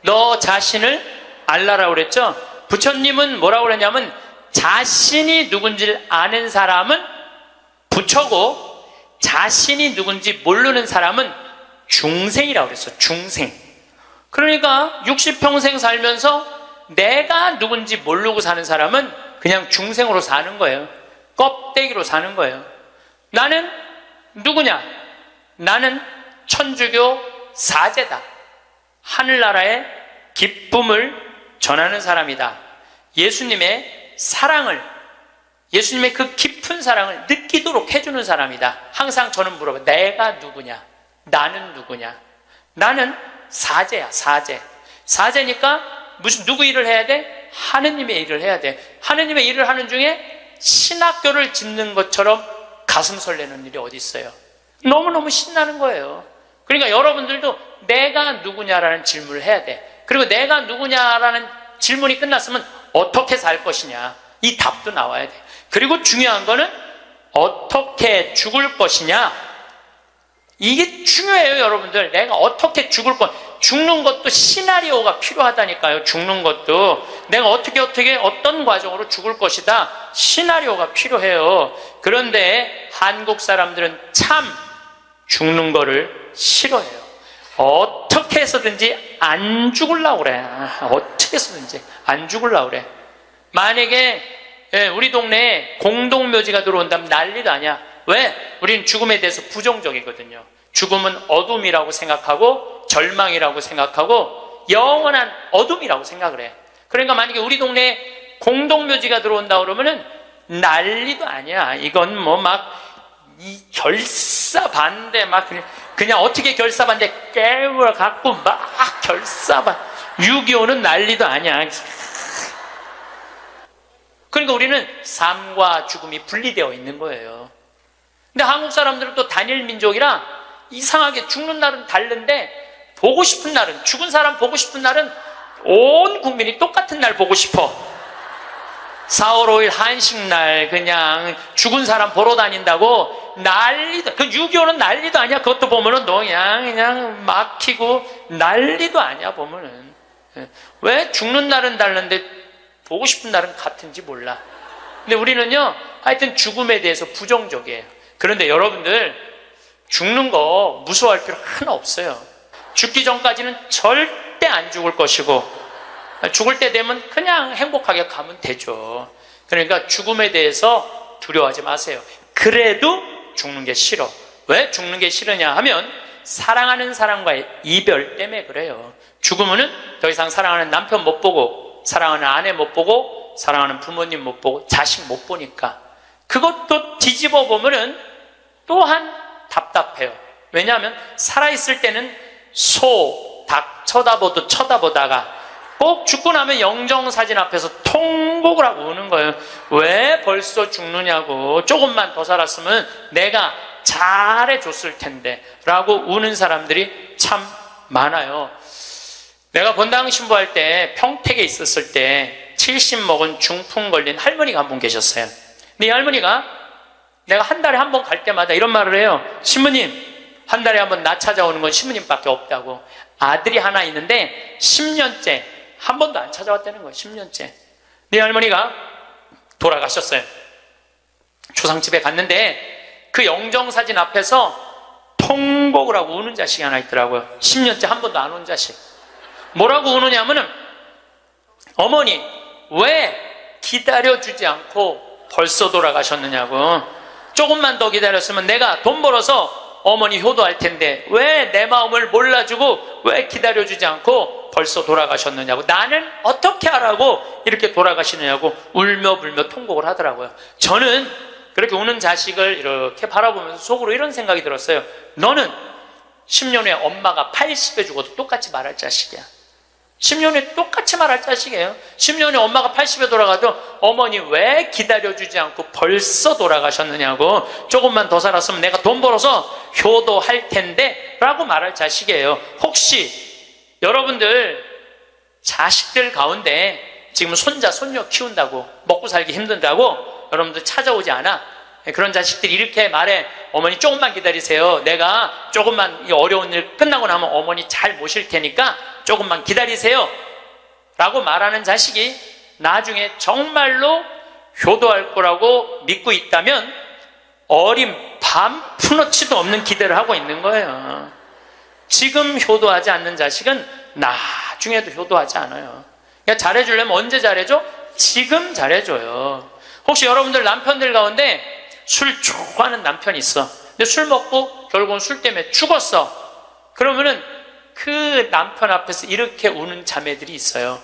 너 자신을 알라라고 그랬죠? 부처님은 뭐라고 그랬냐면 자신이 누군지를 아는 사람은 부처고 자신이 누군지 모르는 사람은 중생이라고 그랬어. 중생. 그러니까 60평생 살면서 내가 누군지 모르고 사는 사람은 그냥 중생으로 사는 거예요. 껍데기로 사는 거예요. 나는 누구냐? 나는 천주교 사제다. 하늘나라의 기쁨을 전하는 사람이다. 예수님의 사랑을, 예수님의 그 깊은 사랑을 느끼도록 해주는 사람이다. 항상 저는 물어봐요. 내가 누구냐? 나는 누구냐? 나는 사제야, 사제. 사제니까 누구 일을 해야 돼? 하느님의 일을 해야 돼. 하느님의 일을 하는 중에 신학교를 짓는 것처럼 가슴 설레는 일이 어디 있어요? 너무너무 신나는 거예요. 그러니까 여러분들도 내가 누구냐라는 질문을 해야 돼. 그리고 내가 누구냐라는 질문이 끝났으면 어떻게 살 것이냐, 이 답도 나와야 돼. 그리고 중요한 거는 어떻게 죽을 것이냐, 이게 중요해요. 여러분들, 내가 어떻게 죽을 것, 죽는 것도 시나리오가 필요하다니까요. 죽는 것도 내가 어떻게 어떤 과정으로 죽을 것이다, 시나리오가 필요해요. 그런데 한국 사람들은 참 죽는 거를 싫어해요. 어떻게 해서든지 안 죽으려고 그래. 어떻게 해서든지 안 죽으려고 그래. 만약에 우리 동네에 공동묘지가 들어온다면 난리도 아니야. 왜? 우리는 죽음에 대해서 부정적이거든요. 죽음은 어둠이라고 생각하고 절망이라고 생각하고 영원한 어둠이라고 생각을 해. 그러니까 만약에 우리 동네에 공동묘지가 들어온다 그러면은 난리도 아니야. 이건 뭐 막 이 결사반대 막 그냥 어떻게 결사반대 깨물어 갖고 막 결사반. 6.25는 난리도 아니야. 그러니까 우리는 삶과 죽음이 분리되어 있는 거예요. 근데 한국 사람들은 또 단일 민족이라 이상하게 죽는 날은 다른데 보고 싶은 날은, 죽은 사람 보고 싶은 날은 온 국민이 똑같은 날 보고 싶어. 4월 5일 한식날 그냥 죽은 사람 보러 다닌다고 난리도, 그 6.25는 난리도 아니야. 그것도 보면은 너 그냥 막히고 난리도 아니야, 보면은. 왜? 죽는 날은 다른데 보고 싶은 날은 같은지 몰라. 근데 우리는요, 하여튼 죽음에 대해서 부정적이에요. 그런데 여러분들, 죽는 거 무서워할 필요 하나 없어요. 죽기 전까지는 절대 안 죽을 것이고, 죽을 때 되면 그냥 행복하게 가면 되죠. 그러니까 죽음에 대해서 두려워하지 마세요. 그래도 죽는 게 싫어. 왜 죽는 게 싫으냐 하면 사랑하는 사람과의 이별 때문에 그래요. 죽으면은 더 이상 사랑하는 남편 못 보고, 사랑하는 아내 못 보고, 사랑하는 부모님 못 보고, 자식 못 보니까. 그것도 뒤집어 보면은 또한 답답해요. 왜냐하면 살아있을 때는 소, 닭 쳐다보다가 꼭 죽고 나면 영정사진 앞에서 통곡을 하고 우는 거예요. 왜 벌써 죽느냐고. 조금만 더 살았으면 내가 잘해줬을 텐데 라고 우는 사람들이 참 많아요. 내가 본당 신부할 때 평택에 있었을 때 70 먹은 중풍 걸린 할머니가 한 분 계셨어요. 근데 이 할머니가 내가 한 달에 한 번 갈 때마다 이런 말을 해요. 신부님, 한 달에 한 번 나 찾아오는 건 신부님밖에 없다고. 아들이 하나 있는데 10년째 한 번도 안 찾아왔다는 거예요. 10년째. 네 할머니가 돌아가셨어요. 조상집에 갔는데 그 영정사진 앞에서 통곡을 하고 우는 자식이 하나 있더라고요. 10년째 한 번도 안 온 자식. 뭐라고 우느냐면은, 어머니 왜 기다려주지 않고 벌써 돌아가셨느냐고. 조금만 더 기다렸으면 내가 돈 벌어서 어머니 효도할 텐데 왜 내 마음을 몰라주고 왜 기다려주지 않고 벌써 돌아가셨느냐고. 나는 어떻게 하라고 이렇게 돌아가시느냐고 울며 불며 통곡을 하더라고요. 저는 그렇게 우는 자식을 이렇게 바라보면서 속으로 이런 생각이 들었어요. 너는 10년 후에 엄마가 80에 죽어도 똑같이 말할 자식이야. 10년 후에 똑같이 말할 자식이에요. 10년 후에 엄마가 80에 돌아가도 어머니 왜 기다려주지 않고 벌써 돌아가셨느냐고. 조금만 더 살았으면 내가 돈 벌어서 효도할 텐데 라고 말할 자식이에요. 혹시 여러분들 자식들 가운데 지금 손자 손녀 키운다고 먹고 살기 힘든다고 여러분들 찾아오지 않아? 그런 자식들이 이렇게 말해. 어머니 조금만 기다리세요. 내가 조금만 이 어려운 일 끝나고 나면 어머니 잘 모실 테니까 조금만 기다리세요 라고 말하는 자식이 나중에 정말로 효도할 거라고 믿고 있다면 어린 밤 푸너치도 없는 기대를 하고 있는 거예요. 지금 효도하지 않는 자식은 나중에도 효도하지 않아요. 그러니까 잘해주려면 언제 잘해줘? 지금 잘해줘요. 혹시 여러분들 남편들 가운데 술 좋아하는 남편이 있어. 근데 술 먹고 결국은 술 때문에 죽었어. 그러면은 그 남편 앞에서 이렇게 우는 자매들이 있어요.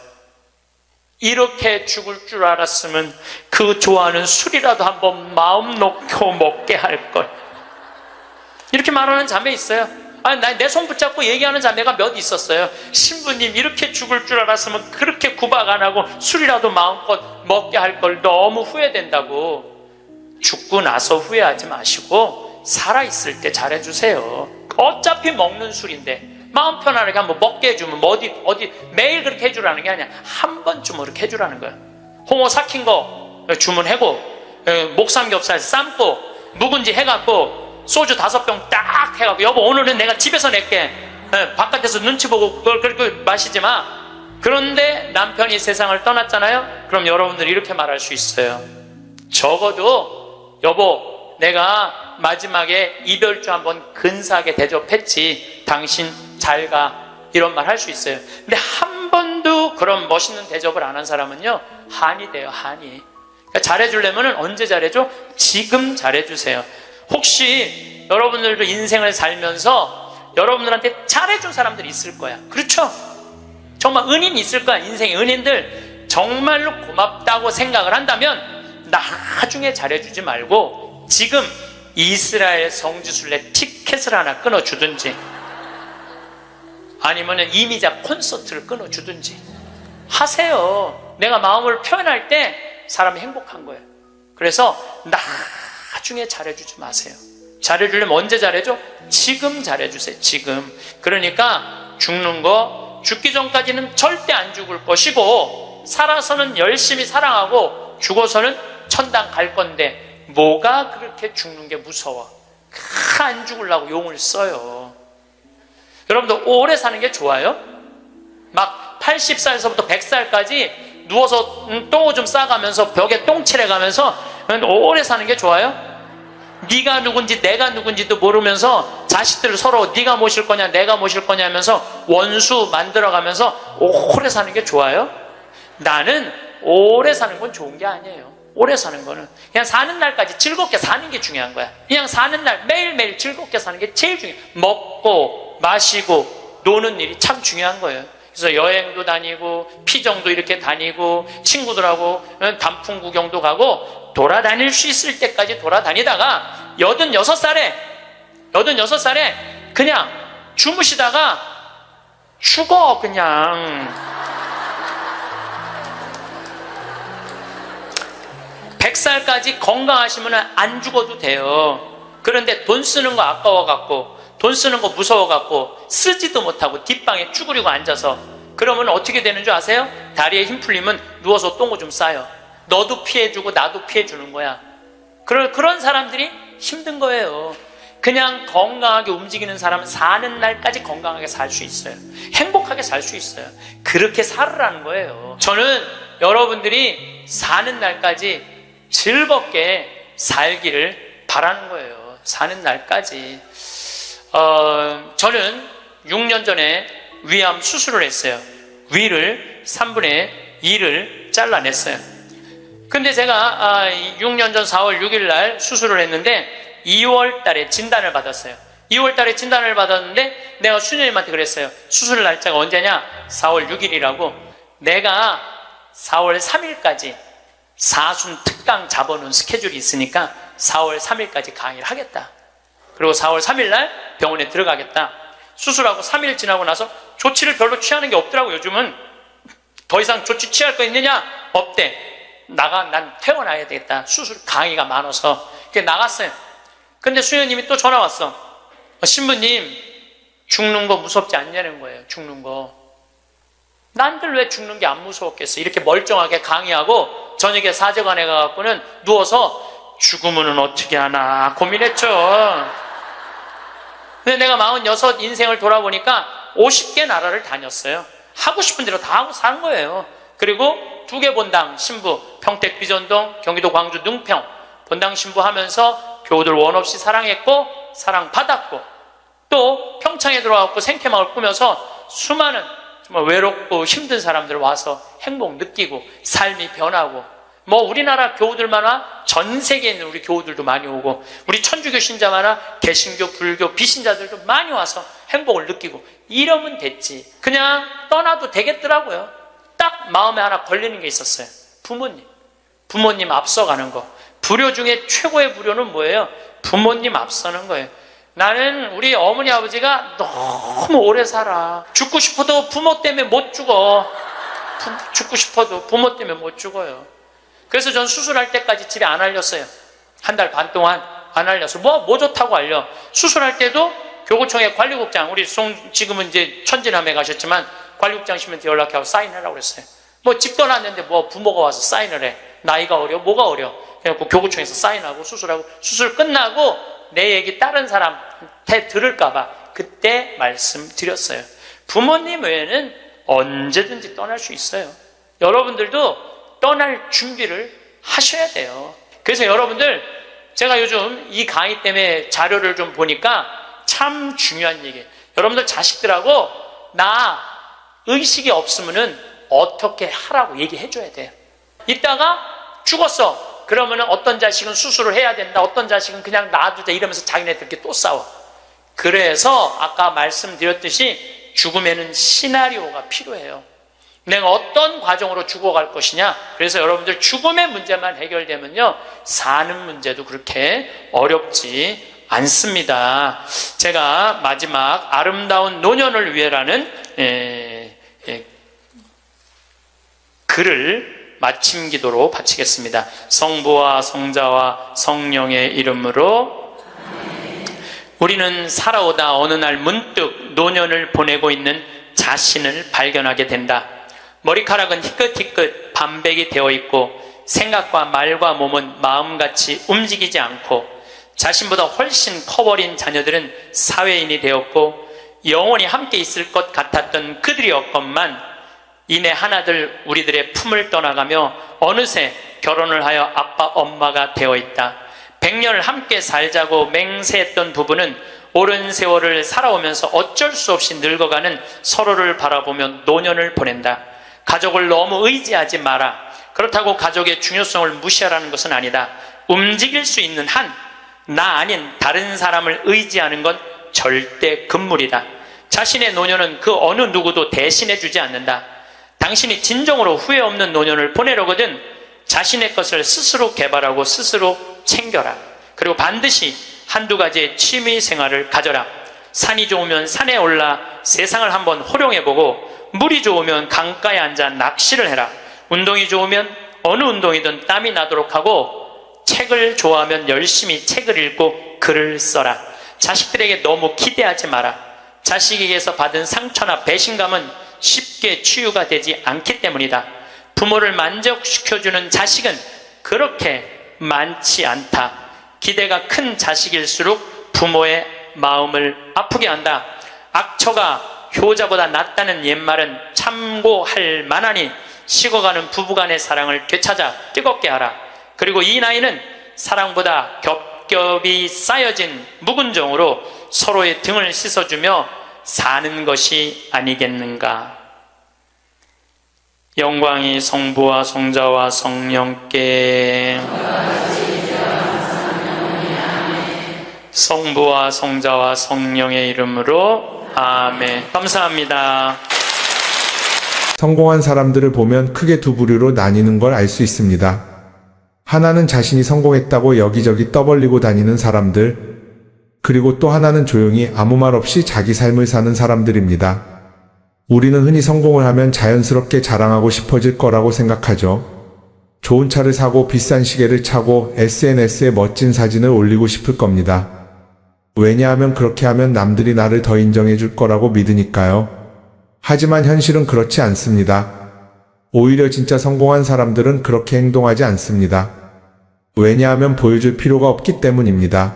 이렇게 죽을 줄 알았으면 그 좋아하는 술이라도 한번 마음 놓고 먹게 할 걸. 이렇게 말하는 자매 있어요. 아니, 내 손 붙잡고 얘기하는 자매가 몇 있었어요. 신부님, 이렇게 죽을 줄 알았으면 그렇게 구박 안 하고 술이라도 마음껏 먹게 할 걸. 너무 후회된다고. 죽고 나서 후회하지 마시고 살아있을 때 잘해주세요. 어차피 먹는 술인데 마음 편안하게 한번 먹게 해주면 어디 매일 그렇게 해주라는 게 아니야. 한 번쯤 그렇게 해주라는 거야. 홍어 삭힌 거 주문하고, 목삼겹살 삶고, 묵은지 해갖고, 소주 5병 딱 해갖고, 여보 오늘은 내가 집에서 낼게. 바깥에서 눈치 보고 그걸 그렇게 마시지 마. 그런데 남편이 세상을 떠났잖아요. 그럼 여러분들이 이렇게 말할 수 있어요. 적어도 여보, 내가 마지막에 이별주 한번 근사하게 대접했지. 당신 잘 가. 이런 말 할 수 있어요. 근데 한 번도 그런 멋있는 대접을 안 한 사람은요, 한이 돼요. 한이. 그러니까 잘해주려면 언제 잘해줘? 지금 잘해주세요. 혹시 여러분들도 인생을 살면서 여러분들한테 잘해준 사람들이 있을 거야. 그렇죠? 정말 은인이 있을 거야. 인생의 은인들. 정말로 고맙다고 생각을 한다면 나중에 잘해주지 말고 지금 이스라엘 성지순례 티켓을 하나 끊어주든지 아니면 이미자 콘서트를 끊어주든지 하세요. 내가 마음을 표현할 때 사람이 행복한 거예요. 그래서 나중에 잘해주지 마세요. 잘해주려면 언제 잘해줘? 지금 잘해주세요. 지금. 그러니까 죽는 거, 죽기 전까지는 절대 안 죽을 것이고 살아서는 열심히 사랑하고 죽어서는 천당 갈 건데 뭐가 그렇게 죽는 게 무서워. 안 죽으려고 용을 써요. 여러분들 오래 사는 게 좋아요? 막 80살에서부터 100살까지 누워서 똥오줌 싸가면서 벽에 똥칠해가면서 오래 사는 게 좋아요? 네가 누군지 내가 누군지도 모르면서 자식들을 서로 네가 모실 거냐 내가 모실 거냐 하면서 원수 만들어가면서 오래 사는 게 좋아요? 나는 오래 사는 건 좋은 게 아니에요. 오래 사는 거는 그냥 사는 날까지 즐겁게 사는 게 중요한 거야. 그냥 사는 날 매일매일 즐겁게 사는 게 제일 중요해. 먹고 마시고 노는 일이 참 중요한 거예요. 그래서 여행도 다니고 피정도 이렇게 다니고 친구들하고 단풍 구경도 가고 돌아다닐 수 있을 때까지 돌아다니다가 86살에 그냥 주무시다가 죽어. 그냥 100살까지 건강하시면 안 죽어도 돼요. 그런데 돈 쓰는 거 아까워갖고 돈 쓰는 거 무서워갖고 쓰지도 못하고 뒷방에 쭈그리고 앉아서 그러면 어떻게 되는 줄 아세요? 다리에 힘 풀리면 누워서 똥오줌 싸요. 너도 피해주고 나도 피해주는 거야. 그런 사람들이 힘든 거예요. 그냥 건강하게 움직이는 사람은 사는 날까지 건강하게 살 수 있어요. 행복하게 살 수 있어요. 그렇게 살으라는 거예요. 저는 여러분들이 사는 날까지 즐겁게 살기를 바라는 거예요. 사는 날까지. 저는 6년 전에 위암 수술을 했어요. 위를 3분의 2를 잘라냈어요. 근데 제가 6년 전 4월 6일 날 수술을 했는데 2월 달에 진단을 받았어요. 2월 달에 진단을 받았는데 내가 수녀님한테 그랬어요. 수술 날짜가 언제냐? 4월 6일이라고. 내가 4월 3일까지 사순 특강 잡아놓은 스케줄이 있으니까 4월 3일까지 강의를 하겠다. 그리고 4월 3일 날 병원에 들어가겠다. 수술하고 3일 지나고 나서 조치를 별로 취하는 게 없더라고. 요즘은 더 이상 조치 취할 거 있느냐? 없대. 난 퇴원해야 되겠다. 수술 강의가 많아서. 그래서 나갔어요. 근데 수녀님이 또 전화 왔어. 신부님, 죽는 거 무섭지 않냐는 거예요. 죽는 거. 난들 왜 죽는 게 안 무서웠겠어. 이렇게 멀쩡하게 강의하고 저녁에 사제관에 가갖고는 누워서 죽으면 어떻게 하나 고민했죠. 근데 내가 46 인생을 돌아보니까 50개 나라를 다녔어요. 하고 싶은 대로 다 하고 산 거예요. 그리고 2개 본당 신부, 평택 비전동, 경기도 광주 능평 본당 신부 하면서 교우들 원 없이 사랑했고 사랑받았고, 또 평창에 들어와서 생태마을 꾸며서 수많은 정말 외롭고 힘든 사람들 와서 행복 느끼고 삶이 변하고, 뭐 우리나라 교우들만아 전 세계에 있는 우리 교우들도 많이 오고, 우리 천주교 신자만아 개신교, 불교, 비신자들도 많이 와서 행복을 느끼고, 이러면 됐지. 그냥 떠나도 되겠더라고요. 딱 마음에 하나 걸리는 게 있었어요. 부모님 앞서가는 거. 불효 중에 최고의 불효는 뭐예요? 부모님 앞서는 거예요. 나는 우리 어머니 아버지가 너무 오래 살아. 죽고 싶어도 부모 때문에 못 죽어. 죽고 싶어도 부모 때문에 못 죽어요. 그래서 전 수술할 때까지 집에 안 알렸어요. 1달 반 동안 안 알려서. 뭐 좋다고 알려. 수술할 때도 교구청의 관리국장, 우리 지금은 이제 천진함에 가셨지만 관리국장님한테 연락하고 사인하라고 그랬어요. 뭐 집 떠났는데 뭐 부모가 와서 사인을 해. 나이가 어려? 뭐가 어려? 그래갖고 교구청에서 사인하고 수술하고, 수술 끝나고 내 얘기 다른 사람한테 들을까봐 그때 말씀드렸어요. 부모님 외에는 언제든지 떠날 수 있어요. 여러분들도 떠날 준비를 하셔야 돼요. 그래서 여러분들, 제가 요즘 이 강의 때문에 자료를 좀 보니까 참 중요한 얘기예요. 여러분들 자식들하고 나 의식이 없으면은 어떻게 하라고 얘기해 줘야 돼요. 이따가 죽었어. 그러면 어떤 자식은 수술을 해야 된다, 어떤 자식은 그냥 놔두자, 이러면서 자기네들끼리 또 싸워. 그래서 아까 말씀드렸듯이 죽음에는 시나리오가 필요해요. 내가 어떤 과정으로 죽어갈 것이냐. 그래서 여러분들 죽음의 문제만 해결되면요, 사는 문제도 그렇게 어렵지 않습니다. 제가 마지막 아름다운 노년을 위해라는 글을 마침 기도로 바치겠습니다. 성부와 성자와 성령의 이름으로. 우리는 살아오다 어느 날 문득 노년을 보내고 있는 자신을 발견하게 된다. 머리카락은 희끗희끗 반백이 되어 있고 생각과 말과 몸은 마음같이 움직이지 않고, 자신보다 훨씬 커버린 자녀들은 사회인이 되었고, 영원히 함께 있을 것 같았던 그들이었건만 이내 하나둘 우리들의 품을 떠나가며 어느새 결혼을 하여 아빠 엄마가 되어 있다. 100년을 함께 살자고 맹세했던 부부는 오랜 세월을 살아오면서 어쩔 수 없이 늙어가는 서로를 바라보며 노년을 보낸다. 가족을 너무 의지하지 마라. 그렇다고 가족의 중요성을 무시하라는 것은 아니다. 움직일 수 있는 한 나 아닌 다른 사람을 의지하는 건 절대 금물이다. 자신의 노년은 그 어느 누구도 대신해 주지 않는다. 당신이 진정으로 후회 없는 노년을 보내려거든 자신의 것을 스스로 개발하고 스스로 챙겨라. 그리고 반드시 한두 가지의 취미 생활을 가져라. 산이 좋으면 산에 올라 세상을 한번 호령해보고, 물이 좋으면 강가에 앉아 낚시를 해라. 운동이 좋으면 어느 운동이든 땀이 나도록 하고, 책을 좋아하면 열심히 책을 읽고 글을 써라. 자식들에게 너무 기대하지 마라. 자식에게서 받은 상처나 배신감은 쉽게 치유가 되지 않기 때문이다. 부모를 만족시켜주는 자식은 그렇게 많지 않다. 기대가 큰 자식일수록 부모의 마음을 아프게 한다. 악처가 효자보다 낫다는 옛말은 참고할 만하니 식어가는 부부간의 사랑을 되찾아 뜨겁게 하라. 그리고 이 나이는 사랑보다 겹겹이 쌓여진 묵은 정으로 서로의 등을 씻어주며 사는 것이 아니겠는가. 영광이 성부와 성자와 성령께, 성부와 성자와 성령의 이름으로 아멘. 감사합니다. 성공한 사람들을 보면 크게 두 부류로 나뉘는 걸 알 수 있습니다. 하나는 자신이 성공했다고 여기저기 떠벌리고 다니는 사람들, 그리고 또 하나는 조용히 아무 말 없이 자기 삶을 사는 사람들입니다. 우리는 흔히 성공을 하면 자연스럽게 자랑하고 싶어질 거라고 생각하죠. 좋은 차를 사고 비싼 시계를 차고 SNS에 멋진 사진을 올리고 싶을 겁니다. 왜냐하면 그렇게 하면 남들이 나를 더 인정해 줄 거라고 믿으니까요. 하지만 현실은 그렇지 않습니다. 오히려 진짜 성공한 사람들은 그렇게 행동하지 않습니다. 왜냐하면 보여줄 필요가 없기 때문입니다.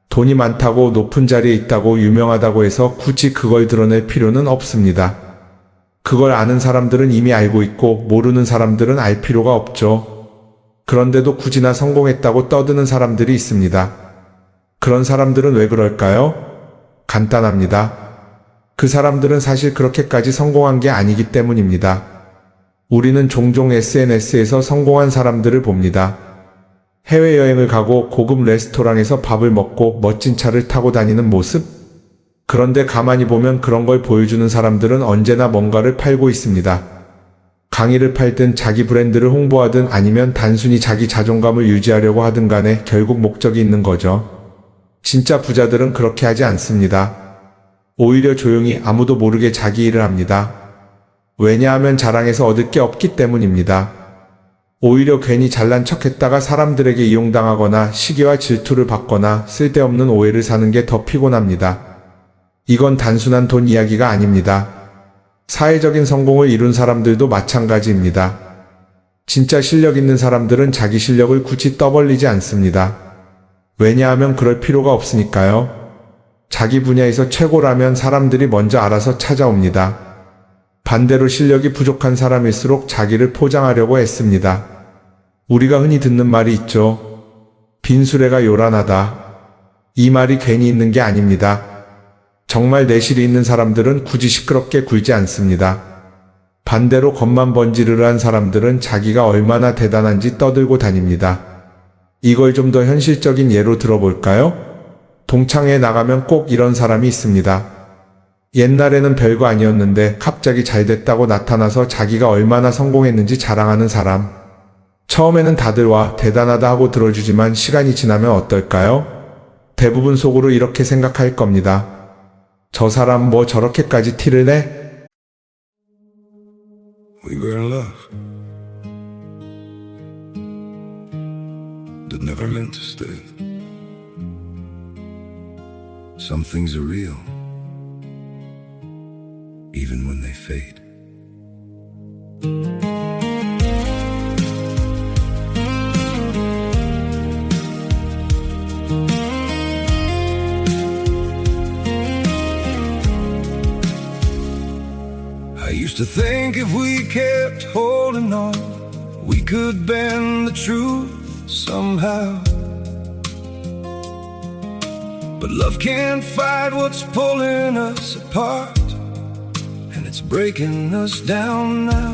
돈이 많다고 높은 자리에 있다고 유명하다고 해서 굳이 그걸 드러낼 필요는 없습니다. 그걸 아는 사람들은 이미 알고 있고 모르는 사람들은 알 필요가 없죠. 그런데도 굳이나 성공했다고 떠드는 사람들이 있습니다. 그런 사람들은 왜 그럴까요? 간단합니다. 그 사람들은 사실 그렇게까지 성공한 게 아니기 때문입니다. 우리는 종종 SNS에서 성공한 사람들을 봅니다. 해외여행을 가고 고급 레스토랑에서 밥을 먹고 멋진 차를 타고 다니는 모습? 그런데 가만히 보면 그런 걸 보여주는 사람들은 언제나 뭔가를 팔고 있습니다. 강의를 팔든 자기 브랜드를 홍보하든 아니면 단순히 자기 자존감을 유지하려고 하든 간에 결국 목적이 있는 거죠. 진짜 부자들은 그렇게 하지 않습니다. 오히려 조용히 아무도 모르게 자기 일을 합니다. 왜냐하면 자랑해서 얻을 게 없기 때문입니다. 오히려 괜히 잘난 척했다가 사람들에게 이용당하거나 시기와 질투를 받거나 쓸데없는 오해를 사는 게 더 피곤합니다. 이건 단순한 돈 이야기가 아닙니다. 사회적인 성공을 이룬 사람들도 마찬가지입니다. 진짜 실력 있는 사람들은 자기 실력을 굳이 떠벌리지 않습니다. 왜냐하면 그럴 필요가 없으니까요. 자기 분야에서 최고라면 사람들이 먼저 알아서 찾아옵니다. 반대로 실력이 부족한 사람일수록 자기를 포장하려고 애씁니다. 우리가 흔히 듣는 말이 있죠. 빈수레가 요란하다. 이 말이 괜히 있는 게 아닙니다. 정말 내실이 있는 사람들은 굳이 시끄럽게 굴지 않습니다. 반대로 겉만 번지르르한 사람들은 자기가 얼마나 대단한지 떠들고 다닙니다. 이걸 좀 더 현실적인 예로 들어볼까요? 동창회에 나가면 꼭 이런 사람이 있습니다. 옛날에는 별거 아니었는데 갑자기 잘 됐다고 나타나서 자기가 얼마나 성공했는지 자랑하는 사람. 처음에는 다들 와 대단하다 하고 들어주지만 시간이 지나면 어떨까요? 대부분 속으로 이렇게 생각할 겁니다. 저 사람 뭐 저렇게까지 티를 내? We were in love that never meant to stay. Some things are real even when they fade. I used to think if we kept holding on, we could bend the truth somehow. But love can't fight what's pulling us apart, and it's breaking us down now.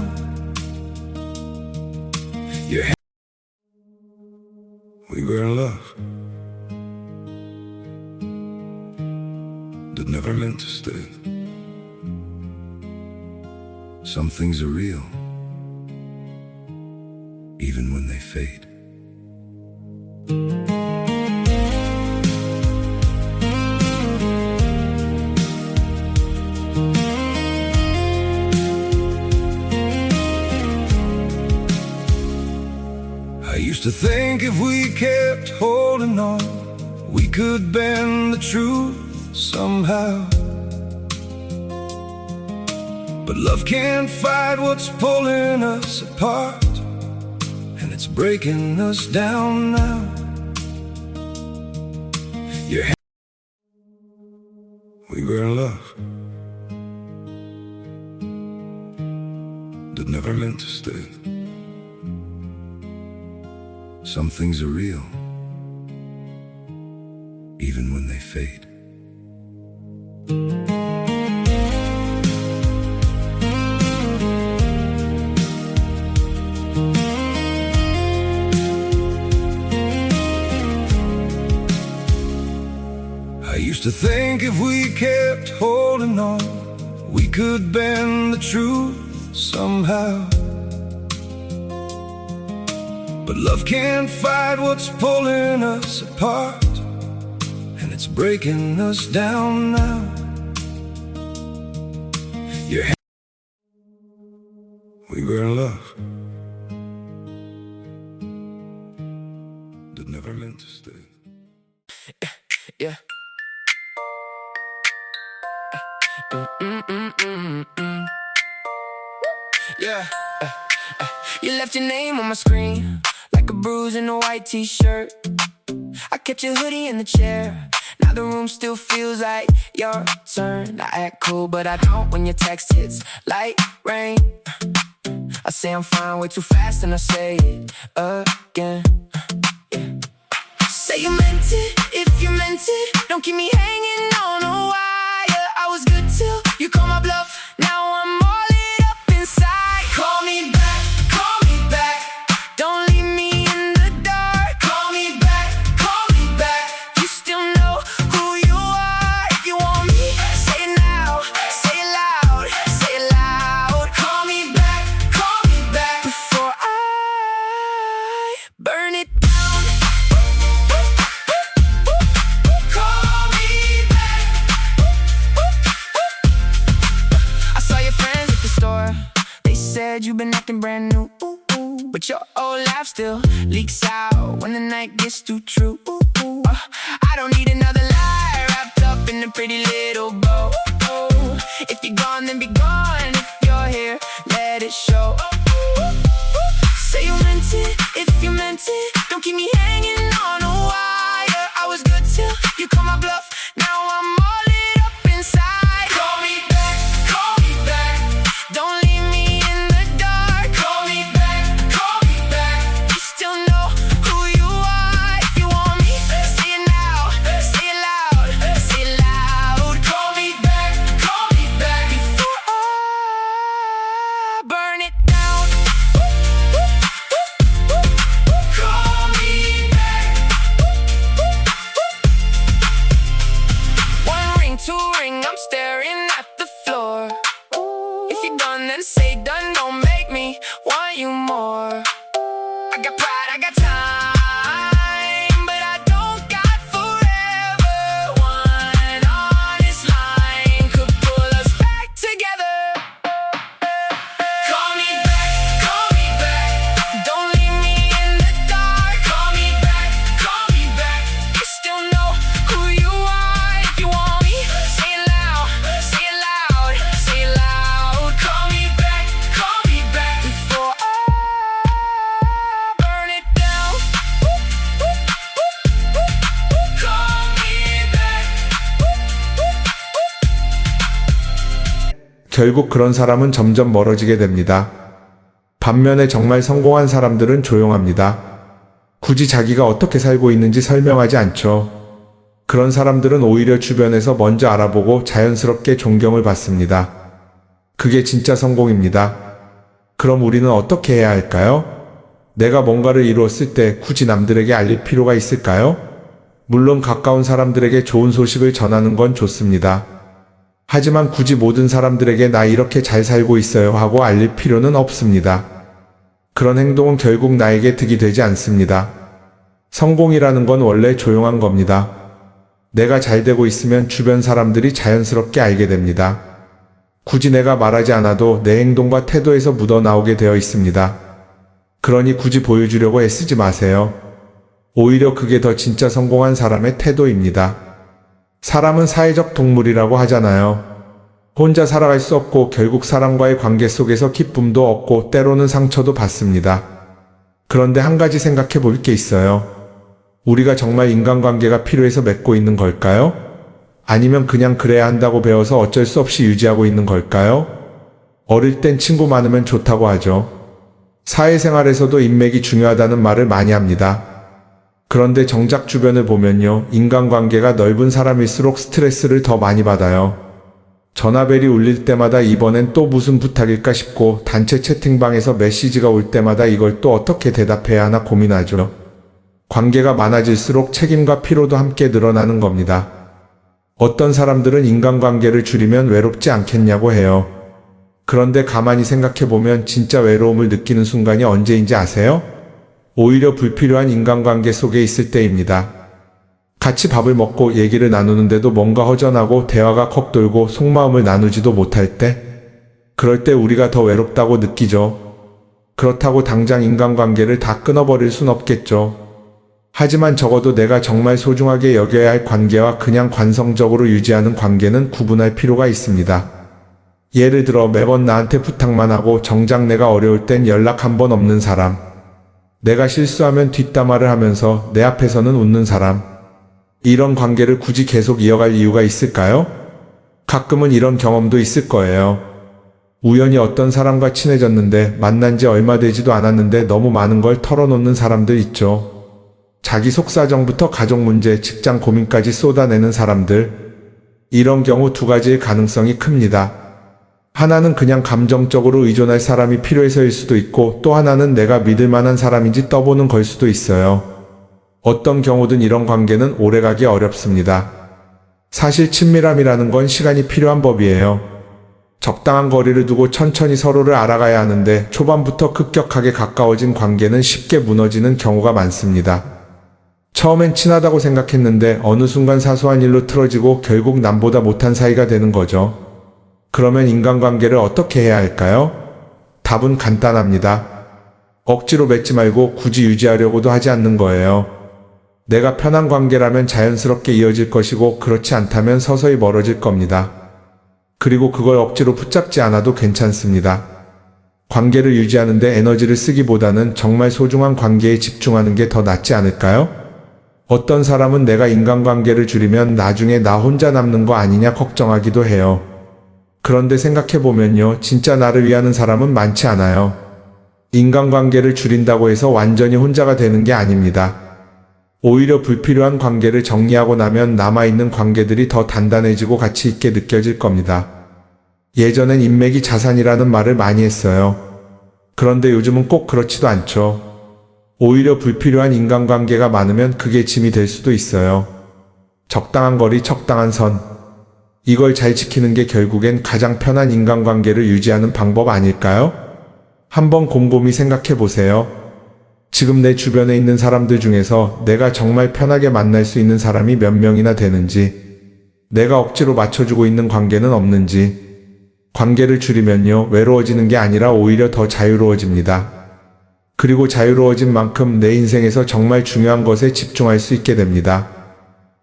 Some things are real, even when they fade. I used to think if we kept holding on, we could bend the truth somehow. But love can't fight what's pulling us apart, and it's breaking us down now. Your hand, we were in love, that never meant to stay. Some things are real, even when they fade. I used to think if we kept holding on, we could bend the truth somehow. But love can't fight what's pulling us apart, and it's breaking us down now. Your hand, we were in love, that never meant to stay. Yeah. Yeah. You left your name on my screen, like a bruise in a white t-shirt. I kept your hoodie in the chair. Now the room still feels like your turn. I act cool, but I don't when your text hits like rain. I say I'm fine way too fast, and I say it again. Yeah. Say you meant it, if you meant it. Don't keep me hanging on a wire. I was good till you call my bluff. Now I'm all lit up inside. Call me back, call me back. Don't leave me in the dark. Call me back, call me back. You still know who you are. If you want me, say it now. Say it loud, say it loud. Call me back before I burn it down. Call me back. I saw your friends at the store. They said you've been acting brand new, but your old laugh still leaks out when the night gets too true. I don't need another lie wrapped up in a pretty little bow. If you're gone, then be gone. If you're here, let it show. Say you meant it, if you meant it. Don't keep me hanging on a wire. I was good till you call my bluff. Now I'm all lit up inside. Call me back, call me back. Don't leave me in the dark. Call me back, call me back. You still know who you are. If you want me, say it now. Say it loud, say it loud. Call me back before I burn it down. Call me back. One ring, two ring, I'm staring at the floor. If you're done, then say done. Don't make me want you more. I got pride, I got time, but I don't got forever. One honest line could pull us back together. Call me back. Don't leave me in the dark. Call me back. You still know who you are. If you want me, say it loud, say it loud, say it loud. Call me back before I burn it down. Call me back. 결국 그런 사람은 점점 멀어지게 됩니다. 반면에 정말 성공한 사람들은 조용합니다. 굳이 자기가 어떻게 살고 있는지 설명하지 않죠. 그런 사람들은 오히려 주변에서 먼저 알아보고 자연스럽게 존경을 받습니다. 그게 진짜 성공입니다. 그럼 우리는 어떻게 해야 할까요? 내가 뭔가를 이루었을 때 굳이 남들에게 알릴 필요가 있을까요? 물론 가까운 사람들에게 좋은 소식을 전하는 건 좋습니다. 하지만 굳이 모든 사람들에게 나 이렇게 잘 살고 있어요 하고 알릴 필요는 없습니다. 그런 행동은 결국 나에게 득이 되지 않습니다. 성공이라는 건 원래 조용한 겁니다. 내가 잘 되고 있으면 주변 사람들이 자연스럽게 알게 됩니다. 굳이 내가 말하지 않아도 내 행동과 태도에서 묻어나오게 되어 있습니다. 그러니 굳이 보여주려고 애쓰지 마세요. 오히려 그게 더 진짜 성공한 사람의 태도입니다. 사람은 사회적 동물이라고 하잖아요. 혼자 살아갈 수 없고 결국 사람과의 관계 속에서 기쁨도 얻고 때로는 상처도 받습니다. 그런데 한 가지 생각해 볼 게 있어요. 우리가 정말 인간관계가 필요해서 맺고 있는 걸까요? 아니면 그냥 그래야 한다고 배워서 어쩔 수 없이 유지하고 있는 걸까요? 어릴 땐 친구 많으면 좋다고 하죠. 사회생활에서도 인맥이 중요하다는 말을 많이 합니다. 그런데 정작 주변을 보면요, 인간관계가 넓은 사람일수록 스트레스를 더 많이 받아요. 전화벨이 울릴 때마다 이번엔 또 무슨 부탁일까 싶고, 단체 채팅방에서 메시지가 올 때마다 이걸 또 어떻게 대답해야 하나 고민하죠. 관계가 많아질수록 책임과 피로도 함께 늘어나는 겁니다. 어떤 사람들은 인간관계를 줄이면 외롭지 않겠냐고 해요. 그런데 가만히 생각해보면 진짜 외로움을 느끼는 순간이 언제인지 아세요? 오히려 불필요한 인간관계 속에 있을 때입니다. 같이 밥을 먹고 얘기를 나누는데도 뭔가 허전하고 대화가 컥 돌고 속마음을 나누지도 못할 때, 그럴 때 우리가 더 외롭다고 느끼죠. 그렇다고 당장 인간관계를 다 끊어버릴 순 없겠죠. 하지만 적어도 내가 정말 소중하게 여겨야 할 관계와 그냥 관성적으로 유지하는 관계는 구분할 필요가 있습니다. 예를 들어 매번 나한테 부탁만 하고 정작 내가 어려울 땐 연락 한 번 없는 사람. 내가 실수하면 뒷담화를 하면서 내 앞에서는 웃는 사람. 이런 관계를 굳이 계속 이어갈 이유가 있을까요? 가끔은 이런 경험도 있을 거예요. 우연히 어떤 사람과 친해졌는데 만난 지 얼마 되지도 않았는데 너무 많은 걸 털어놓는 사람들 있죠. 자기 속사정부터 가족 문제, 직장 고민까지 쏟아내는 사람들. 이런 경우 두 가지의 가능성이 큽니다. 하나는 그냥 감정적으로 의존할 사람이 필요해서일 수도 있고, 또 하나는 내가 믿을 만한 사람인지 떠보는 걸 수도 있어요. 어떤 경우든 이런 관계는 오래가기 어렵습니다. 사실 친밀함이라는 건 시간이 필요한 법이에요. 적당한 거리를 두고 천천히 서로를 알아가야 하는데 초반부터 급격하게 가까워진 관계는 쉽게 무너지는 경우가 많습니다. 처음엔 친하다고 생각했는데 어느 순간 사소한 일로 틀어지고 결국 남보다 못한 사이가 되는 거죠. 그러면 인간관계를 어떻게 해야 할까요? 답은 간단합니다. 억지로 맺지 말고 굳이 유지하려고도 하지 않는 거예요. 내가 편한 관계라면 자연스럽게 이어질 것이고, 그렇지 않다면 서서히 멀어질 겁니다. 그리고 그걸 억지로 붙잡지 않아도 괜찮습니다. 관계를 유지하는데 에너지를 쓰기보다는 정말 소중한 관계에 집중하는 게 더 낫지 않을까요? 어떤 사람은 내가 인간관계를 줄이면 나중에 나 혼자 남는 거 아니냐 걱정하기도 해요. 그런데 생각해보면요, 진짜 나를 위하는 사람은 많지 않아요. 인간관계를 줄인다고 해서 완전히 혼자가 되는 게 아닙니다. 오히려 불필요한 관계를 정리하고 나면 남아있는 관계들이 더 단단해지고 가치 있게 느껴질 겁니다. 예전엔 인맥이 자산이라는 말을 많이 했어요. 그런데 요즘은 꼭 그렇지도 않죠. 오히려 불필요한 인간관계가 많으면 그게 짐이 될 수도 있어요. 적당한 거리, 적당한 선. 이걸 잘 지키는 게 결국엔 가장 편한 인간관계를 유지하는 방법 아닐까요? 한번 곰곰이 생각해 보세요. 지금 내 주변에 있는 사람들 중에서 내가 정말 편하게 만날 수 있는 사람이 몇 명이나 되는지, 내가 억지로 맞춰주고 있는 관계는 없는지. 관계를 줄이면요, 외로워지는 게 아니라 오히려 더 자유로워집니다. 그리고 자유로워진 만큼 내 인생에서 정말 중요한 것에 집중할 수 있게 됩니다.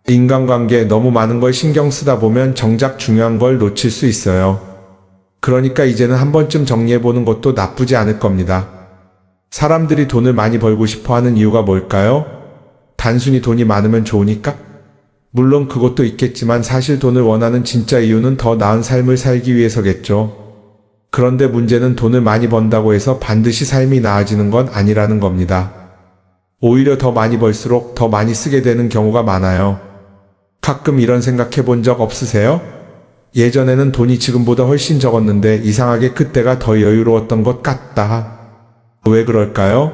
인간관계에 너무 많은 걸 신경 쓰다 보면 정작 중요한 걸 놓칠 수 있어요. 그러니까 이제는 한 번쯤 정리해보는 것도 나쁘지 않을 겁니다. 사람들이 돈을 많이 벌고 싶어 하는 이유가 뭘까요? 단순히 돈이 많으면 좋으니까? 물론 그것도 있겠지만 사실 돈을 원하는 진짜 이유는 더 나은 삶을 살기 위해서겠죠. 그런데 문제는 돈을 많이 번다고 해서 반드시 삶이 나아지는 건 아니라는 겁니다. 오히려 더 많이 벌수록 더 많이 쓰게 되는 경우가 많아요. 가끔 이런 생각해 본 적 없으세요? 예전에는 돈이 지금보다 훨씬 적었는데 이상하게 그때가 더 여유로웠던 것 같다. 왜 그럴까요?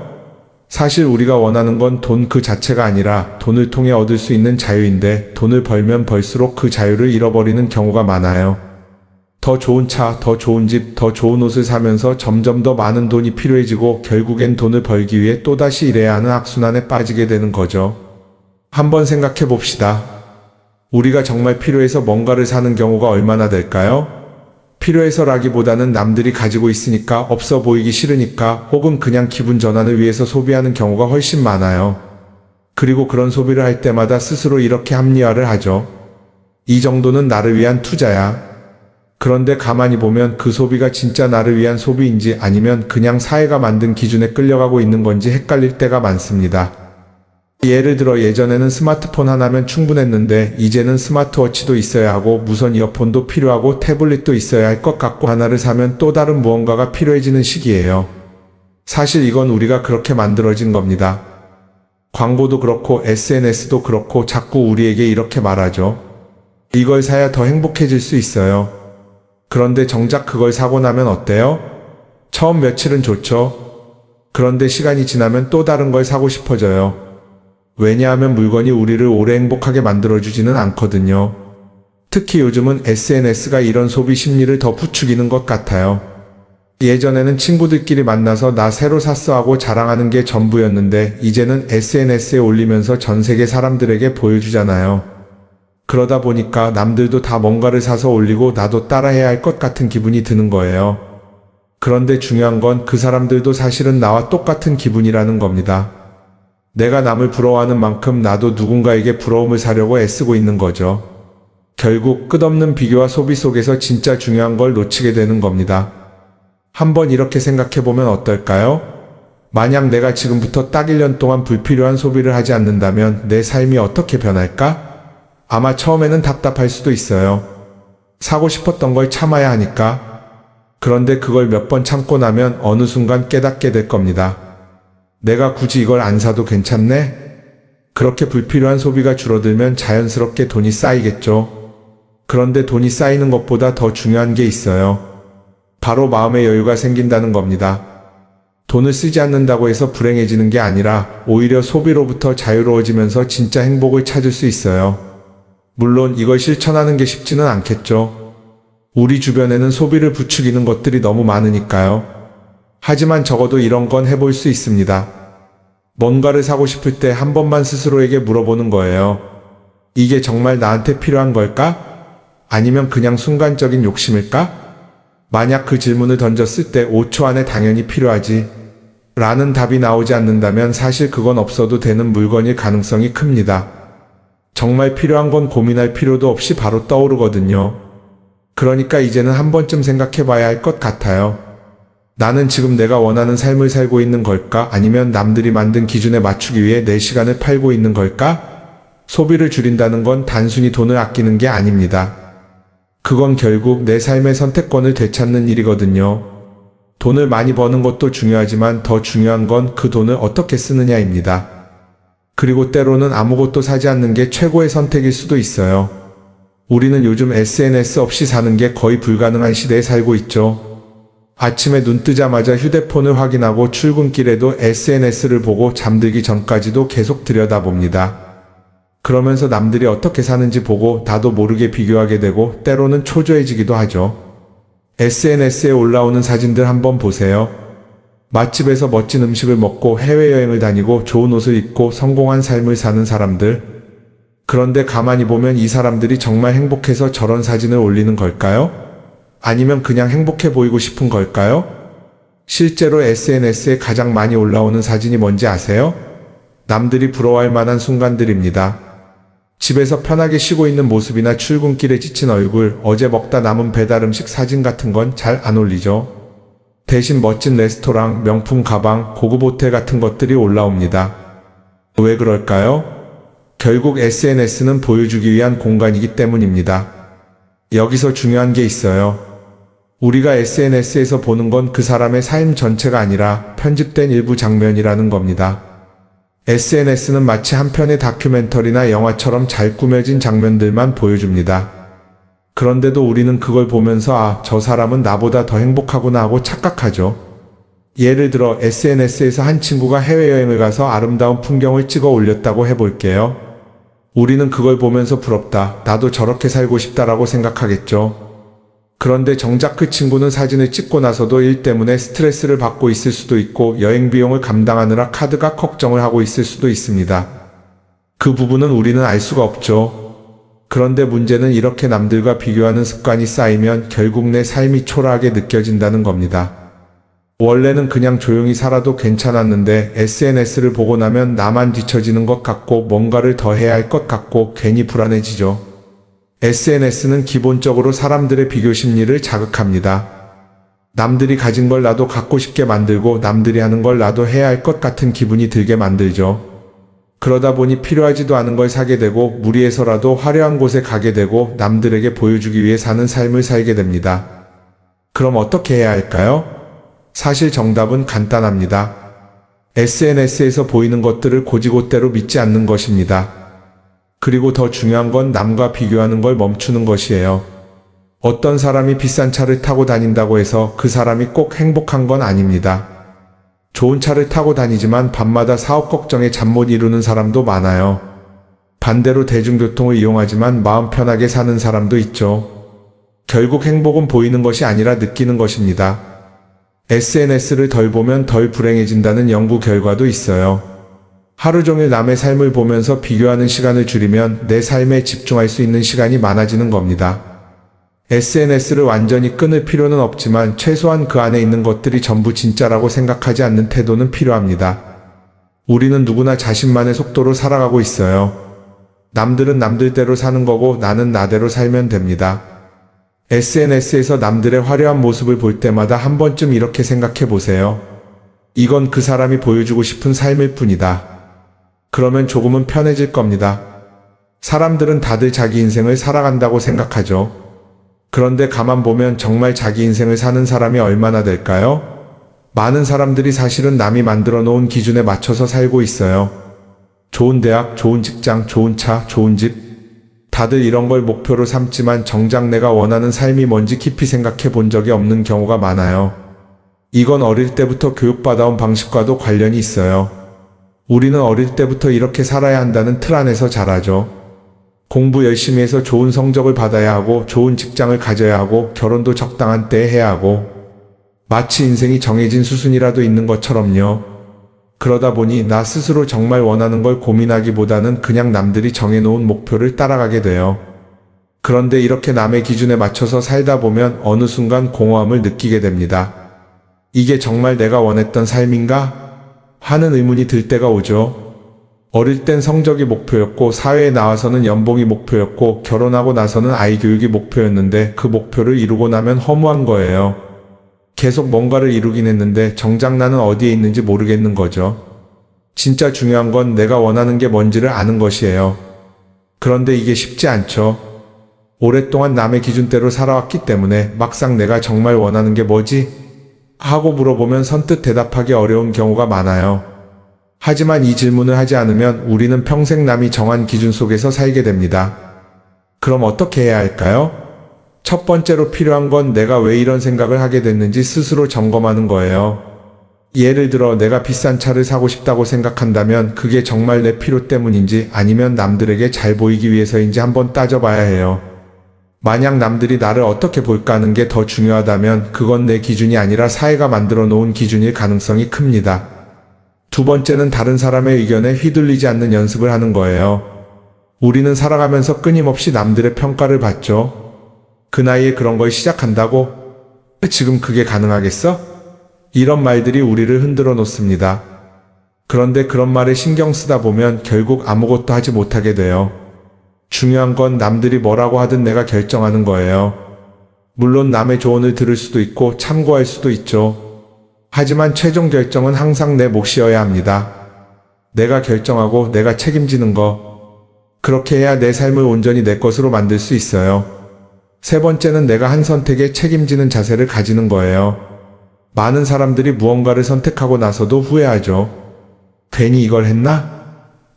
사실 우리가 원하는 건 돈 그 자체가 아니라 돈을 통해 얻을 수 있는 자유인데, 돈을 벌면 벌수록 그 자유를 잃어버리는 경우가 많아요. 더 좋은 차, 더 좋은 집, 더 좋은 옷을 사면서 점점 더 많은 돈이 필요해지고 결국엔 돈을 벌기 위해 또다시 일해야 하는 악순환에 빠지게 되는 거죠. 한번 생각해 봅시다. 우리가 정말 필요해서 뭔가를 사는 경우가 얼마나 될까요? 필요해서라기보다는 남들이 가지고 있으니까, 없어 보이기 싫으니까, 혹은 그냥 기분 전환을 위해서 소비하는 경우가 훨씬 많아요. 그리고 그런 소비를 할 때마다 스스로 이렇게 합리화를 하죠. 이 정도는 나를 위한 투자야. 그런데 가만히 보면 그 소비가 진짜 나를 위한 소비인지 아니면 그냥 사회가 만든 기준에 끌려가고 있는 건지 헷갈릴 때가 많습니다. 예를 들어 예전에는 스마트폰 하나면 충분했는데 이제는 스마트워치도 있어야 하고 무선 이어폰도 필요하고 태블릿도 있어야 할 것 같고, 하나를 사면 또 다른 무언가가 필요해지는 시기예요. 사실 이건 우리가 그렇게 만들어진 겁니다. 광고도 그렇고 SNS도 그렇고 자꾸 우리에게 이렇게 말하죠. 이걸 사야 더 행복해질 수 있어요. 그런데 정작 그걸 사고 나면 어때요? 처음 며칠은 좋죠. 그런데 시간이 지나면 또 다른 걸 사고 싶어져요. 왜냐하면 물건이 우리를 오래 행복하게 만들어주지는 않거든요. 특히 요즘은 SNS가 이런 소비 심리를 더 부추기는 것 같아요. 예전에는 친구들끼리 만나서 나 새로 샀어 하고 자랑하는 게 전부였는데 이제는 SNS에 올리면서 전 세계 사람들에게 보여주잖아요. 그러다 보니까 남들도 다 뭔가를 사서 올리고 나도 따라해야 할 것 같은 기분이 드는 거예요. 그런데 중요한 건 그 사람들도 사실은 나와 똑같은 기분이라는 겁니다. 내가 남을 부러워하는 만큼 나도 누군가에게 부러움을 사려고 애쓰고 있는 거죠. 결국 끝없는 비교와 소비 속에서 진짜 중요한 걸 놓치게 되는 겁니다. 한번 이렇게 생각해보면 어떨까요? 만약 내가 지금부터 딱 1년 동안 불필요한 소비를 하지 않는다면 내 삶이 어떻게 변할까? 아마 처음에는 답답할 수도 있어요. 사고 싶었던 걸 참아야 하니까. 그런데 그걸 몇 번 참고 나면 어느 순간 깨닫게 될 겁니다. 내가 굳이 이걸 안 사도 괜찮네? 그렇게 불필요한 소비가 줄어들면 자연스럽게 돈이 쌓이겠죠. 그런데 돈이 쌓이는 것보다 더 중요한 게 있어요. 바로 마음의 여유가 생긴다는 겁니다. 돈을 쓰지 않는다고 해서 불행해지는 게 아니라 오히려 소비로부터 자유로워지면서 진짜 행복을 찾을 수 있어요. 물론 이걸 실천하는 게 쉽지는 않겠죠. 우리 주변에는 소비를 부추기는 것들이 너무 많으니까요. 하지만 적어도 이런 건 해볼 수 있습니다. 뭔가를 사고 싶을 때 한 번만 스스로에게 물어보는 거예요. 이게 정말 나한테 필요한 걸까? 아니면 그냥 순간적인 욕심일까? 만약 그 질문을 던졌을 때 5초 안에 당연히 필요하지 라는 답이 나오지 않는다면 사실 그건 없어도 되는 물건일 가능성이 큽니다. 정말 필요한 건 고민할 필요도 없이 바로 떠오르거든요. 그러니까 이제는 한 번쯤 생각해 봐야 할 것 같아요. 나는 지금 내가 원하는 삶을 살고 있는 걸까? 아니면 남들이 만든 기준에 맞추기 위해 내 시간을 팔고 있는 걸까? 소비를 줄인다는 건 단순히 돈을 아끼는 게 아닙니다. 그건 결국 내 삶의 선택권을 되찾는 일이거든요. 돈을 많이 버는 것도 중요하지만 더 중요한 건 그 돈을 어떻게 쓰느냐입니다. 그리고 때로는 아무것도 사지 않는 게 최고의 선택일 수도 있어요. 우리는 요즘 SNS 없이 사는 게 거의 불가능한 시대에 살고 있죠. 아침에 눈 뜨자마자 휴대폰을 확인하고 출근길에도 SNS를 보고 잠들기 전까지도 계속 들여다봅니다. 그러면서 남들이 어떻게 사는지 보고 나도 모르게 비교하게 되고 때로는 초조해지기도 하죠. SNS에 올라오는 사진들 한번 보세요. 맛집에서 멋진 음식을 먹고 해외여행을 다니고 좋은 옷을 입고 성공한 삶을 사는 사람들. 그런데 가만히 보면 이 사람들이 정말 행복해서 저런 사진을 올리는 걸까요? 아니면 그냥 행복해 보이고 싶은 걸까요? 실제로 SNS에 가장 많이 올라오는 사진이 뭔지 아세요? 남들이 부러워할 만한 순간들입니다. 집에서 편하게 쉬고 있는 모습이나 출근길에 지친 얼굴, 어제 먹다 남은 배달 음식 사진 같은 건 잘 안 올리죠. 대신 멋진 레스토랑, 명품 가방, 고급 호텔 같은 것들이 올라옵니다. 왜 그럴까요? 결국 SNS는 보여주기 위한 공간이기 때문입니다. 여기서 중요한 게 있어요. 우리가 SNS에서 보는 건 그 사람의 삶 전체가 아니라 편집된 일부 장면이라는 겁니다. SNS는 마치 한 편의 다큐멘터리나 영화처럼 잘 꾸며진 장면들만 보여줍니다. 그런데도 우리는 그걸 보면서 아, 저 사람은 나보다 더 행복하구나 하고 착각하죠. 예를 들어 SNS에서 한 친구가 해외여행을 가서 아름다운 풍경을 찍어 올렸다고 해볼게요. 우리는 그걸 보면서 부럽다, 나도 저렇게 살고 싶다라고 생각하겠죠. 그런데 정작 그 친구는 사진을 찍고 나서도 일 때문에 스트레스를 받고 있을 수도 있고 여행 비용을 감당하느라 카드가 걱정을 하고 있을 수도 있습니다. 그 부분은 우리는 알 수가 없죠. 그런데 문제는 이렇게 남들과 비교하는 습관이 쌓이면 결국 내 삶이 초라하게 느껴진다는 겁니다. 원래는 그냥 조용히 살아도 괜찮았는데 SNS를 보고 나면 나만 뒤처지는 것 같고 뭔가를 더 해야 할 것 같고 괜히 불안해지죠. SNS는 기본적으로 사람들의 비교 심리를 자극합니다. 남들이 가진 걸 나도 갖고 싶게 만들고 남들이 하는 걸 나도 해야 할 것 같은 기분이 들게 만들죠. 그러다 보니 필요하지도 않은 걸 사게 되고 무리해서라도 화려한 곳에 가게 되고 남들에게 보여주기 위해 사는 삶을 살게 됩니다. 그럼 어떻게 해야 할까요? 사실 정답은 간단합니다. SNS에서 보이는 것들을 곧이곧대로 믿지 않는 것입니다. 그리고 더 중요한 건 남과 비교하는 걸 멈추는 것이에요. 어떤 사람이 비싼 차를 타고 다닌다고 해서 그 사람이 꼭 행복한 건 아닙니다. 좋은 차를 타고 다니지만 밤마다 사업 걱정에 잠 못 이루는 사람도 많아요. 반대로 대중교통을 이용하지만 마음 편하게 사는 사람도 있죠. 결국 행복은 보이는 것이 아니라 느끼는 것입니다. SNS를 덜 보면 덜 불행해진다는 연구 결과도 있어요. 하루 종일 남의 삶을 보면서 비교하는 시간을 줄이면 내 삶에 집중할 수 있는 시간이 많아지는 겁니다. SNS를 완전히 끊을 필요는 없지만 최소한 그 안에 있는 것들이 전부 진짜라고 생각하지 않는 태도는 필요합니다. 우리는 누구나 자신만의 속도로 살아가고 있어요. 남들은 남들대로 사는 거고 나는 나대로 살면 됩니다. SNS에서 남들의 화려한 모습을 볼 때마다 한 번쯤 이렇게 생각해 보세요. 이건 그 사람이 보여주고 싶은 삶일 뿐이다. 그러면 조금은 편해질 겁니다. 사람들은 다들 자기 인생을 살아간다고 생각하죠. 그런데 가만 보면 정말 자기 인생을 사는 사람이 얼마나 될까요? 많은 사람들이 사실은 남이 만들어 놓은 기준에 맞춰서 살고 있어요. 좋은 대학, 좋은 직장, 좋은 차, 좋은 집. 다들 이런 걸 목표로 삼지만 정작 내가 원하는 삶이 뭔지 깊이 생각해 본 적이 없는 경우가 많아요. 이건 어릴 때부터 교육받아온 방식과도 관련이 있어요. 우리는 어릴 때부터 이렇게 살아야 한다는 틀 안에서 자라죠. 공부 열심히 해서 좋은 성적을 받아야 하고 좋은 직장을 가져야 하고 결혼도 적당한 때에 해야 하고 마치 인생이 정해진 수순이라도 있는 것처럼요. 그러다 보니 나 스스로 정말 원하는 걸 고민하기보다는 그냥 남들이 정해놓은 목표를 따라가게 돼요. 그런데 이렇게 남의 기준에 맞춰서 살다 보면 어느 순간 공허함을 느끼게 됩니다. 이게 정말 내가 원했던 삶인가? 하는 의문이 들 때가 오죠. 어릴 땐 성적이 목표였고 사회에 나와서는 연봉이 목표였고 결혼하고 나서는 아이 교육이 목표였는데 그 목표를 이루고 나면 허무한 거예요. 계속 뭔가를 이루긴 했는데 정작 나는 어디에 있는지 모르겠는 거죠. 진짜 중요한 건 내가 원하는 게 뭔지를 아는 것이에요. 그런데 이게 쉽지 않죠. 오랫동안 남의 기준대로 살아왔기 때문에 막상 내가 정말 원하는 게 뭐지? 하고 물어보면 선뜻 대답하기 어려운 경우가 많아요. 하지만 이 질문을 하지 않으면 우리는 평생 남이 정한 기준 속에서 살게 됩니다. 그럼 어떻게 해야 할까요? 첫 번째로 필요한 건 내가 왜 이런 생각을 하게 됐는지 스스로 점검하는 거예요. 예를 들어 내가 비싼 차를 사고 싶다고 생각한다면 그게 정말 내 필요 때문인지 아니면 남들에게 잘 보이기 위해서인지 한번 따져봐야 해요. 만약 남들이 나를 어떻게 볼까 하는 게 더 중요하다면 그건 내 기준이 아니라 사회가 만들어 놓은 기준일 가능성이 큽니다. 두 번째는 다른 사람의 의견에 휘둘리지 않는 연습을 하는 거예요. 우리는 살아가면서 끊임없이 남들의 평가를 받죠. 그 나이에 그런 걸 시작한다고? 지금 그게 가능하겠어? 이런 말들이 우리를 흔들어 놓습니다. 그런데 그런 말에 신경 쓰다 보면 결국 아무것도 하지 못하게 돼요. 중요한 건 남들이 뭐라고 하든 내가 결정하는 거예요. 물론 남의 조언을 들을 수도 있고 참고할 수도 있죠. 하지만 최종 결정은 항상 내 몫이어야 합니다. 내가 결정하고 내가 책임지는 거. 그렇게 해야 내 삶을 온전히 내 것으로 만들 수 있어요. 세 번째는 내가 한 선택에 책임지는 자세를 가지는 거예요. 많은 사람들이 무언가를 선택하고 나서도 후회하죠. 괜히 이걸 했나?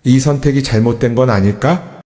이 선택이 잘못된 건 아닐까?